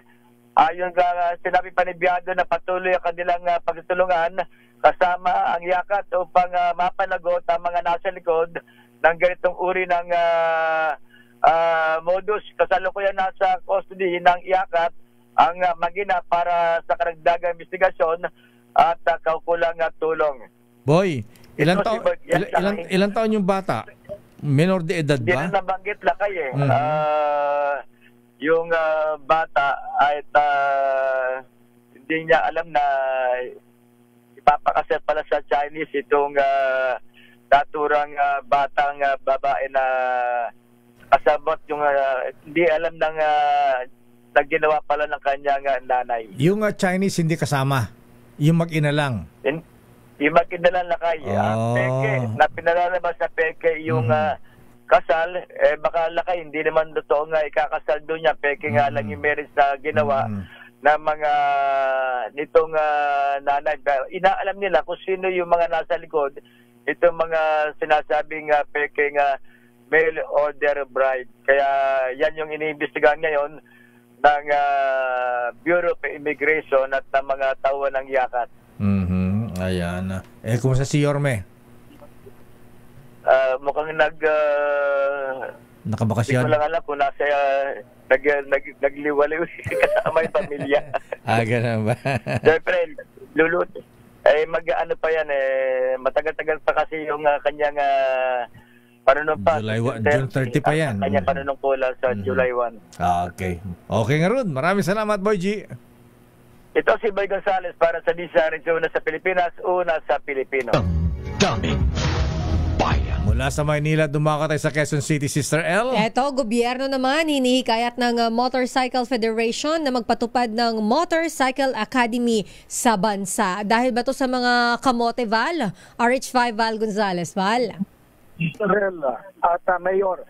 S: Ayon ka sinabi pa ni Biado na patuloy ang kanilang pagtutulungan kasama ang yakat upang mapanagot ang mga nasa likod ng ganitong uri ng modus. Kasalukuyan nasa custody ng yakat ang magina para sa karagdagang investigasyon at kaukulang tulong.
A: Boy, ilang taon yung bata? Menor de edad ba?
S: Hindi na nabanggit lakay eh. Yung bata ay hindi niya alam na ipapakasal pala sa Chinese itong naturang batang babae na kasabot yung hindi alam ng na ginawa pala ng kanyang nanay. Yung
A: Chinese hindi kasama? Yung mag-ina lang?
S: Yung mag-ina lang lakay. Peke, na pinalalabas na peke yung kasal, baka lakay, hindi naman totoo nga ikakasal doon niya. Peke nga lang yung marriage na ginawa na mga nitong nanay. Inaalam nila kung sino yung mga nasa likod, itong mga sinasabing peke nga mail order bride. Kaya yan yung iniimbestigahan ngayon ng Bureau of Immigration at ng mga tauhan ng yakat.
A: Ayan. Kumusta si Yorme?
S: Mukhang
A: nakabakasyon?
S: Hindi ko lang alam kung nasa nagliwaliw kasama yung pamilya.
A: Ganun ba?
S: Siyempre, lulut. Mag-ano pa yan matagal-tagal pa kasi yung kanyang panunumpa.
A: June 30 pa yan.
S: Kanyang panunungkulan sa July 1.
A: Okay. Okay nga ron. Maraming salamat, Boy G.
S: Ito si Boy Gonzales para sa DZRH, una sa Pilipinas, una sa Pilipino.
B: Daming bayan.
A: Mula sa Maynila, dumakatay sa Quezon City, Sister L.
F: Eto, gobyerno naman, hinihikayat ng Motorcycle Federation na magpatupad ng Motorcycle Academy sa bansa. Dahil ba to sa mga kamote, Val? RH5 Val Gonzales, Val?
T: Israel at Mayor,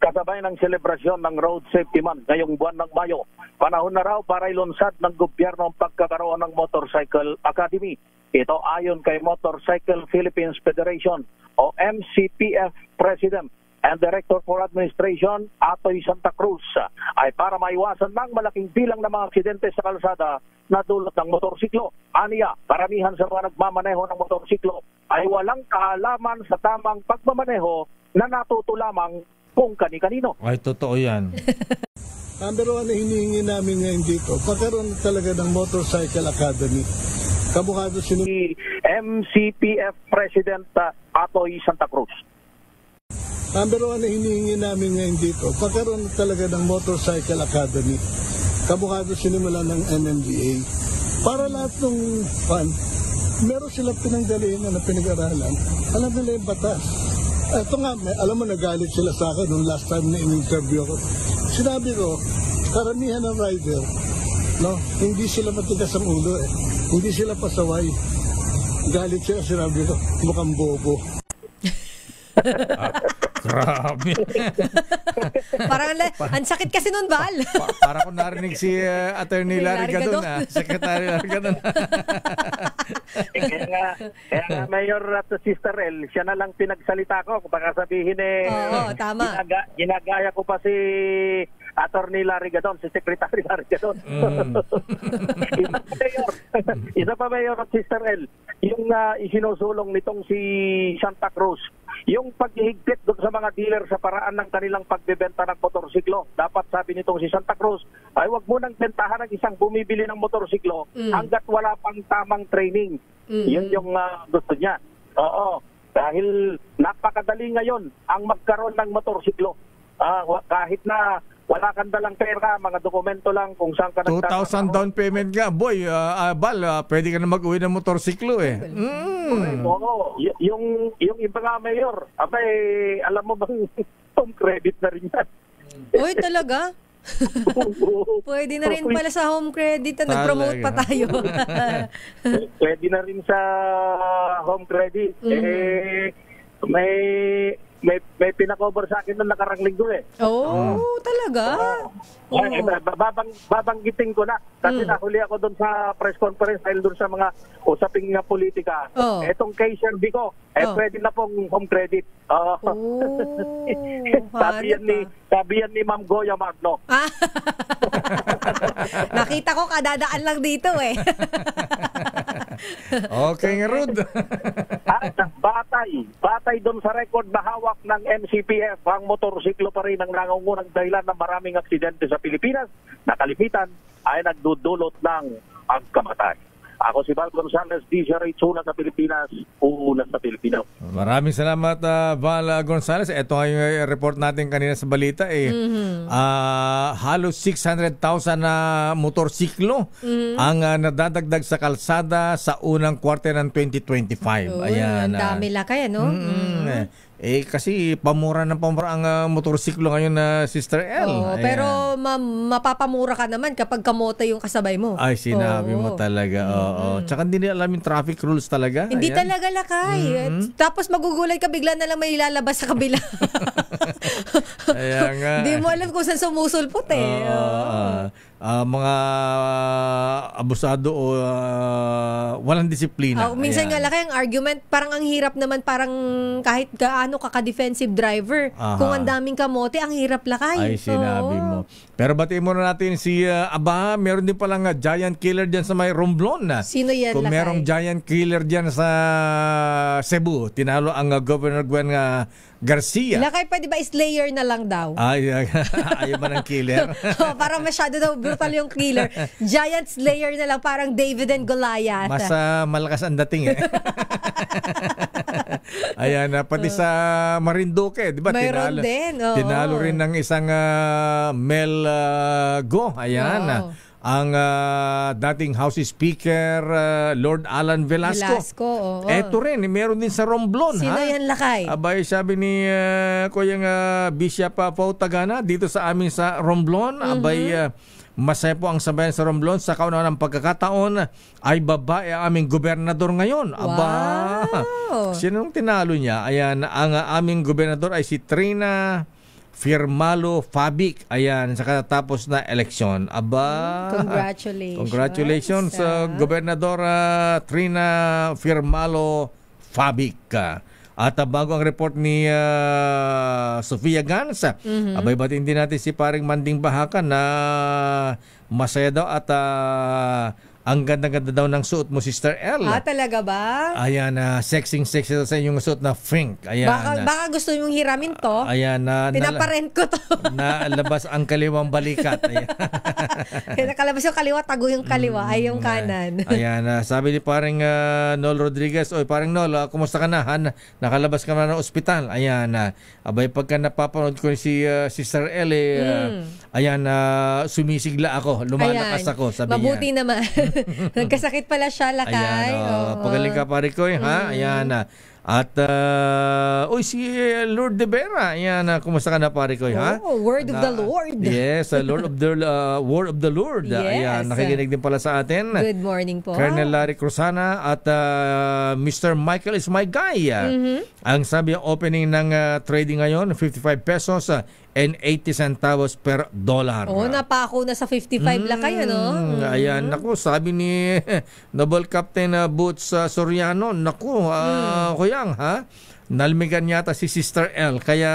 T: kasabay ng selebrasyon ng Road Safety Month ngayong buwan ng Mayo. Panahon na raw para ilunsad ng gobyerno ang pagkakaroon ng Motorcycle Academy. Ito ayon kay Motorcycle Philippines Federation o MCPF President and Director for Administration, Atoy Santa Cruz, ay para maiwasan ng malaking bilang ng mga aksidente sa kalsada na dulot ng motorsiklo. Aniya, karamihan sa mga nagmamaneho ng motorsiklo ay walang kaalaman sa tamang pagmamaneho na natuto lamang kung kani-kanino.
A: Ay, totoo yan.
U: Number one na hinihingi namin ngayon dito, pagkaroon talaga ng Motorcycle Academy. Kabukado
T: si MCPF President Atoy Santa Cruz.
U: Number one na hinihingi namin ngayon dito, pagkaroon talaga ng Motorcycle Academy. Kabukado sinimula ng MMDA. Para lahat ng fan, meron silang pinanggalingan na pinag-aralan. Alam nila yung batas. Ito nga, alam mo, nagalit sila sa akin nung last time na in-interview ko. Sinabi ko, karamihan ng rider, no, hindi sila matigas ang ulo eh. Hindi sila pasaway. Galit sila, sinabi ko, mukhang bobo.
A: Grabe.
F: Parang ang sakit kasi nun, Val.
A: Para ko narinig si Attorney Larry Gadon, Secretary Larry Gadon.
T: Kaya nga, Mayor at Sister El, siya na lang pinagsalita ko. Baka sabihin
F: tama.
T: Ginagaya ko pa si Attorney Larry Gadon, si Secretary Larry Gadon. Isa pa, Mayor at Sister El, yung isinusulong nitong si Santa Cruz, yung paghihigpit doon sa mga dealer sa paraan ng kanilang pagbebenta ng motorsiklo. Dapat, sabi nitong si Santa Cruz, ay wag mo nang bentahan ng isang bumibili ng motorsiklo hanggat wala pang tamang training. Yun yung gusto niya. Oo. Dahil napakadali ngayon ang magkaroon ng motorsiklo. Kahit na wala kang dalang pera, mga dokumento lang kung saan ka
A: 2,000 down payment ka. Boy, Bal, pwede ka na mag-uwi ng motorsiklo eh.
T: Oo. Yung iba nga, Mayor, alam mo bang home credit na rin yan?
F: Uy, talaga? Pwede na rin pala sa home credit. Nag-promote pa tayo.
T: Pwede na rin sa home credit. May pinakover sa akin nung nakarang linggo eh.
F: Talaga?
T: Babanggitin ko na. Kasi nahuli ako doon sa press conference dahil doon sa mga usaping politika. Etong KSRB ko, pwede na pong home credit. Sabi yan ni Ma'am Goya Magno.
F: Nakita ko kadadaan lang dito eh.
A: Okay nga, Rod.
T: Batay doon sa record na hawak ng MCPF, ang motorsiklo pa rin ang nangungunang dahilan ng maraming aksidente sa Pilipinas na kalimitan ay nagdudulot ng pagkamatay. Ako si Val Gonzales, DZRH, una sa Pilipinas, una sa Pilipino.
A: Maraming salamat, Val Gonzales. Ito nga yung report natin kanina sa balita. Halos 600,000 na motorsiklo ang nadadagdag sa kalsada sa unang quarter ng 2025. Ayan.
F: Ang dami lakay, ano?
A: Kasi pamura ang motorsiklo ngayon na Sister L.
F: Pero mapapamura ka naman kapag kamote yung kasabay mo.
A: Ay, sinabi mo talaga. Tsaka hindi nila alam yung traffic rules talaga.
F: Hindi talaga lakay. Tapos magugulay ka, bigla na lang may ilalabas sa kabila.
A: Kaya nga.
F: Hindi mo alam kung saan sumusulpot eh.
A: Mga abusado o walang disiplina.
F: Minsan nga lakay ang argument, parang ang hirap naman, parang kahit gaano ka-defensive driver, kung ang daming kamote, ang hirap lakay.
A: Ay, sinabi mo. Pero batiin muna natin si meron din palang giant killer dyan sa may Romblon.
F: Sino yan,
A: kung
F: lakay?
A: merong giant killer dyan sa Cebu, tinalo ang Governor Gwen Garcia.
F: Lakay, pwede ba slayer na lang daw?
A: Ayaw ba ng killer?
F: Parang masyado daw brutal yung killer. Giant slayer na lang, parang David and Goliath.
A: Mas malakas ang dating eh. Ayan, pati sa Marinduque, di ba?
F: Mayroon din.
A: Tinalo rin ng isang Mel Go. Ayan. Ang dating House Speaker Lord Alan Velasco. Eto rin, meron din sa Romblon.
F: Sino yan, lakay?
A: Abay, sabi ni Kuyang Bishop Pau Tagana dito sa amin sa Romblon. Abay, masaya po ang sabayan sa Romblon. Sa kaunang pagkakataon ay babae ang aming gobernador ngayon. Aba, sinong tinalo niya? Ayan, ang aming gobernador ay si Trina Firmalo Fabic. Ayan, sa katatapos na eleksyon. Aba, congratulations Gobernadora Trina Firmalo Fabic. At bago ang report ni Sofia Gans, abay batiin din natin si paring Manding Bahakan na masaya daw at ang ganda-ganda daw ng suot mo, Sister L.
F: Talaga ba?
A: Ayan, sexy sa inyong suot na Frank. Ayan.
F: Baka gusto mong hiramin to.
A: Ayan.
F: Pinaparent ko to.
A: Nalabas ang kaliwang balikat. Ayan.
F: Nakalabas yung kaliwa, tago yung kaliwa, ay yung kanan.
A: Ayan, sabi ni paring Nol Rodriguez, oy paring Nol, kumusta ka na? Nakalabas ka na ng ospital. Ayan, abay pagka napapanood ko si Sister L, ayan, sumisigla ako, lumalakas ako. Sabi
F: mabuti
A: niya.
F: Naman. Nagkasakit pala siya, Lakay.
A: Ayan, pagaling ka pare ko, ha? Ayan, at si Lord de Vera, ayan, kumusta ka na pare ko, ha?
F: Word of the Lord.
A: Yes, Lord of the Word of the Lord.
F: Yes.
A: Ayan, nakikinig din pala sa atin.
F: Good morning po.
A: Colonel Larry Cruzana at Mr. Michael is my guy. Ang sabi ang opening ng trading ngayon, 55 pesos and 80 centavos per dollar.
F: Napako na sa 55 Lakay, ano?
A: Ayan, naku, sabi ni Noble Captain Boots Soriano, naku, kuyang, ha? Nalmigan yata si Sister L, kaya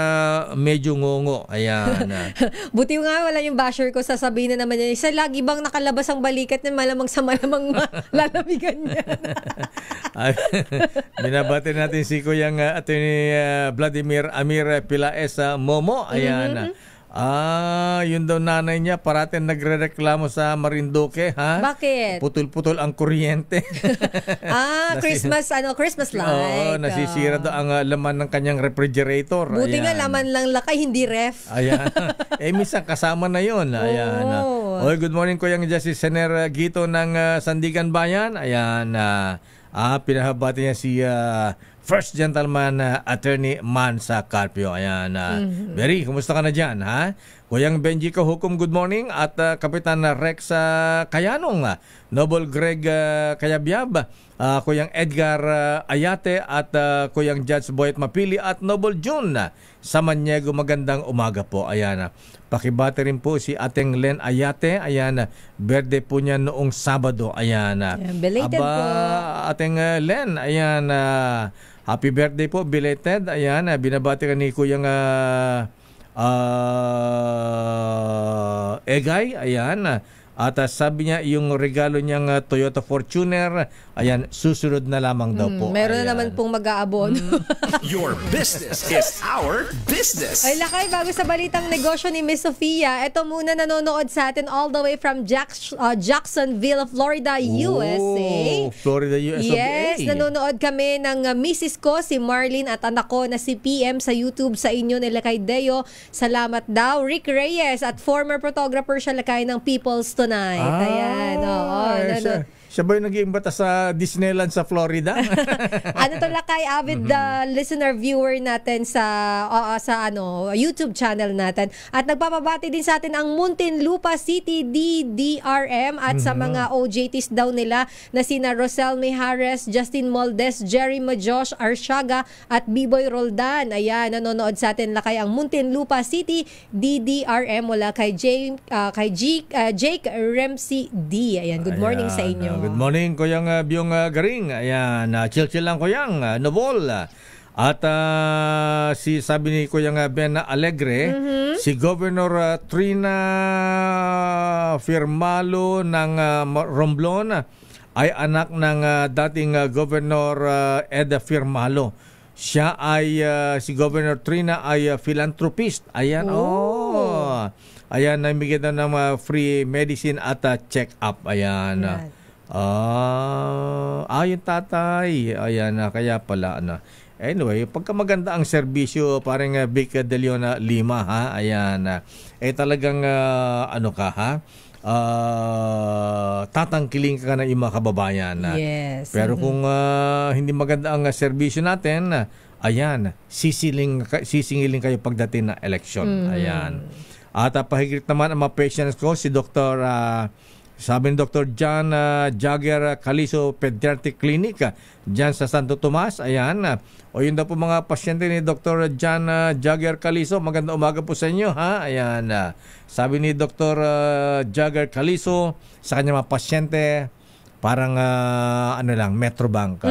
A: medyo ngongo. Ayan.
F: Buti nga wala yung basher ko, sasabihin na naman niya, isa lagi bang nakalabas ang balikat na malamang sa malamang lalamigan niya.
A: Binabati natin si Kuyang Attorney Vladimir Amir Pilaes Momo. Ayan. Yun daw nanay niya parating nagrereklamo sa Marinduque, ha?
F: Bakit?
A: Putol-putol ang kuryente.
F: Christmas light.
A: Nasisira daw ang laman ng kanyang refrigerator.
F: Buti nga laman lang Lakay, hindi ref.
A: Ayan. Minsan kasama na yun. Ayan. Good morning Kuyang Justice Sener Gito ng Sandigan Bayan. Ayan. Pinahabati niya si First Gentleman Attorney Mansa Carpio. Ayan. Berry, kumusta ka na dyan, ha? Kuyang Benji Kahukom, good morning. At Kapitan Rex Kayanong, Noble Greg Kayabyab, Kuyang Edgar Ayate at Kuyang Judge Boyet Mapili at Noble June Samaniego, magandang umaga po. Ayan. Pakibati rin po si Ating Len Ayate. Ayan. Birthday po niya noong Sabado. Ayan.
F: Belated po.
A: Ating Len. Ayan. Happy birthday po, belated. Ayan, binabati ka ni Kuyang Egay. Ayan. At sabi niya, yung regalo niyang Toyota Fortuner, ayan, susunod na lamang daw po.
F: Meron na naman pong mag-aabono.
D: Your business is our business.
F: Ay, Lakay, bago sa balitang negosyo ni Miss Sofia, ito muna nanonood sa atin all the way from Jacksonville, Florida, USA.
A: Florida, USA.
F: Yes, nanonood kami ng Mrs. ko, si Marlene, at anak ko na si PM sa YouTube sa inyo ni Lakay Deo. Salamat daw. Rick Reyes, at former photographer siya, Lakay, ng People's Tonight. Ayan.
A: Siya ba yung nag-iimbata sa Disneyland sa Florida?
F: Ano to, Lakay? Avid listener, viewer natin sa YouTube channel natin. At nagpapabati din sa atin ang Muntinlupa City DDRM at sa mga OJTs daw nila na sina Rosel Mijares, Justin Moldes, Jerry Majosh Arshaga at B-Boy Roldan. Ayan, nanonood sa atin, Lakay, ang Muntinlupa City DDRM mula kay Jake Ramsey D. Ayan, good morning sa inyo.
A: Good morning, Kuyang Byong Garing. Ayan, chill-chill lang Kuyang, Nobol. At sabi ni Kuyang Ben Alegre, si Governor Trina Firmalo ng Romblon ay anak ng dating Governor Ed Firmalo. Siya ay, si Governor Trina ay philanthropist. Ayan, ayan, namigay na ng free medicine at check-up. Ayan. Yung tatay. Ayan, kaya pala. Anyway, pagka maganda ang serbisyo, parang Vic De Leon Lima, ha? Ayan. Talagang, tatangkiling ka na yung mga kababayan.
F: Yes.
A: Pero kung hindi maganda ang serbisyo natin, ayan, sisingilin kayo pagdating na election. Ayan. At pahigit naman ang mga patients ko, si Dr. Sabi ni Dr. John Jagger Caliso Pediatric Clinic dyan sa Santo Tomas. Ayan. O yun daw po mga pasyente ni Dr. John Jagger Caliso. Magandang umaga po sa inyo, ha? Ayan. Sabi ni Dr. Jagger Caliso sa kanyang mga pasyente, parang Metrobank.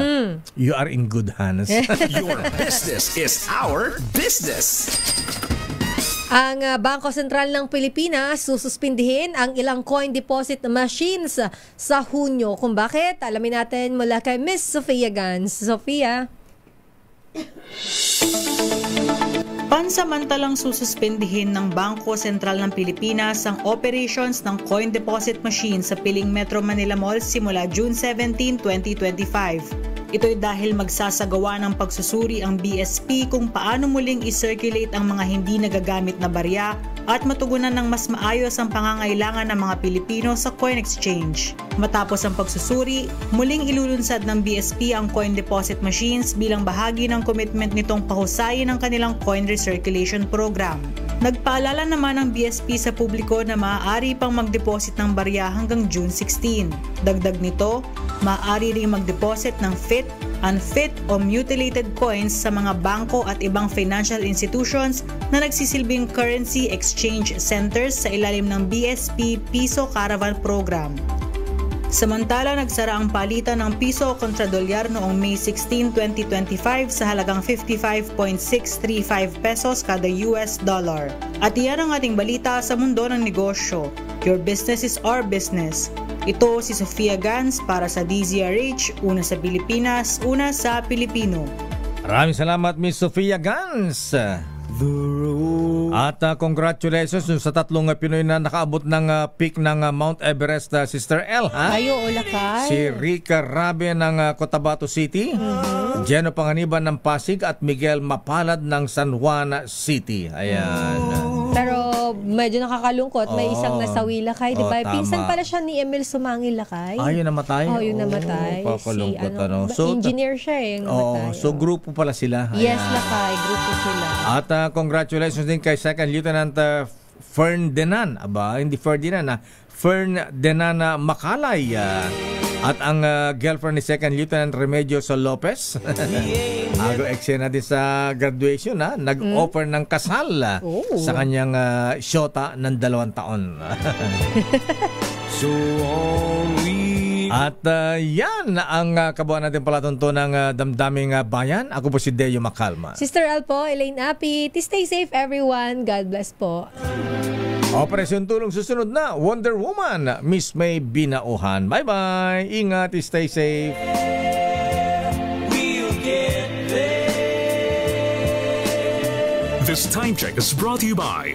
A: You are in good hands.
E: Your business is our business.
F: Ang Bangko Sentral ng Pilipinas sususpindihin ang ilang coin deposit machines sa Hunyo. Kung bakit, alamin natin mula kay Miss Sofia Gans. Sofia?
V: Pansamantalang sususpindihin ng Bangko Sentral ng Pilipinas ang operations ng coin deposit machine sa piling Metro Manila Mall simula June 17, 2025. Ito'y dahil magsasagawa ng pagsusuri ang BSP kung paano muling i-circulate ang mga hindi nagagamit na barya at matugunan ng mas maayos ang pangangailangan ng mga Pilipino sa coin exchange. Matapos ang pagsusuri, muling ilulunsad ng BSP ang coin deposit machines bilang bahagi ng commitment nitong pahusayin ang kanilang coin recirculation program. Nagpaalala naman ang BSP sa publiko na maaari pang mag-deposit ng barya hanggang June 16. Dagdag nito, maaari ring mag-deposit ng fit, unfit o mutilated coins sa mga bangko at ibang financial institutions na nagsisilbing currency exchange centers sa ilalim ng BSP Piso Caravan Program. Samantala, nagsara ang palitan ng piso kontra dolyar noong May 16, 2025 sa halagang 55.635 pesos kada US dollar. At iyan ang ating balita sa mundo ng negosyo. Your business is our business. Ito si Sofia Gans para sa DZRH, una sa Pilipinas, una sa Pilipino.
A: Maraming salamat, Miss Sofia Gans. At congratulations sa tatlong Pinoy na nakaabot ng peak ng Mount Everest, Sister El, ha?
F: Ayo, Olakay.
A: Si Rica Rabe ng Cotabato City, Geno Panganiban ng Pasig at Miguel Mapalad ng San Juan City. Ayan.
F: Pero medyo nakakalungkot, may isang nasawi Lakay, di ba? Pinsan
A: Tama.
F: pala siya ni Emil Sumangi Lakay.
A: Yun namatay?
F: Yun namatay.
A: Kakalungkot,
F: So, engineer siya namatay.
A: So grupo pala sila.
F: Yes, Lakay, grupo sila.
A: At congratulations din kay Second Lieutenant Fern Denan. Hindi Ferdinand, Fern Denan Makalay. At ang girlfriend ni Second Lieutenant Remedios Lopez. Eksena din sa graduation, nag-offer ng kasal sa kanyang syota ng 2 taon. At yan ang kabuuan natin palatunto ng damdaming bayan. Ako po si Deo Macalma.
F: Sister Al po, Elaine Api. Stay safe everyone. God bless po.
A: Operasyon Tulong susunod na Wonder Woman, Miss May Binauhan. Bye-bye. Ingat, stay safe.
D: This time check is brought to you by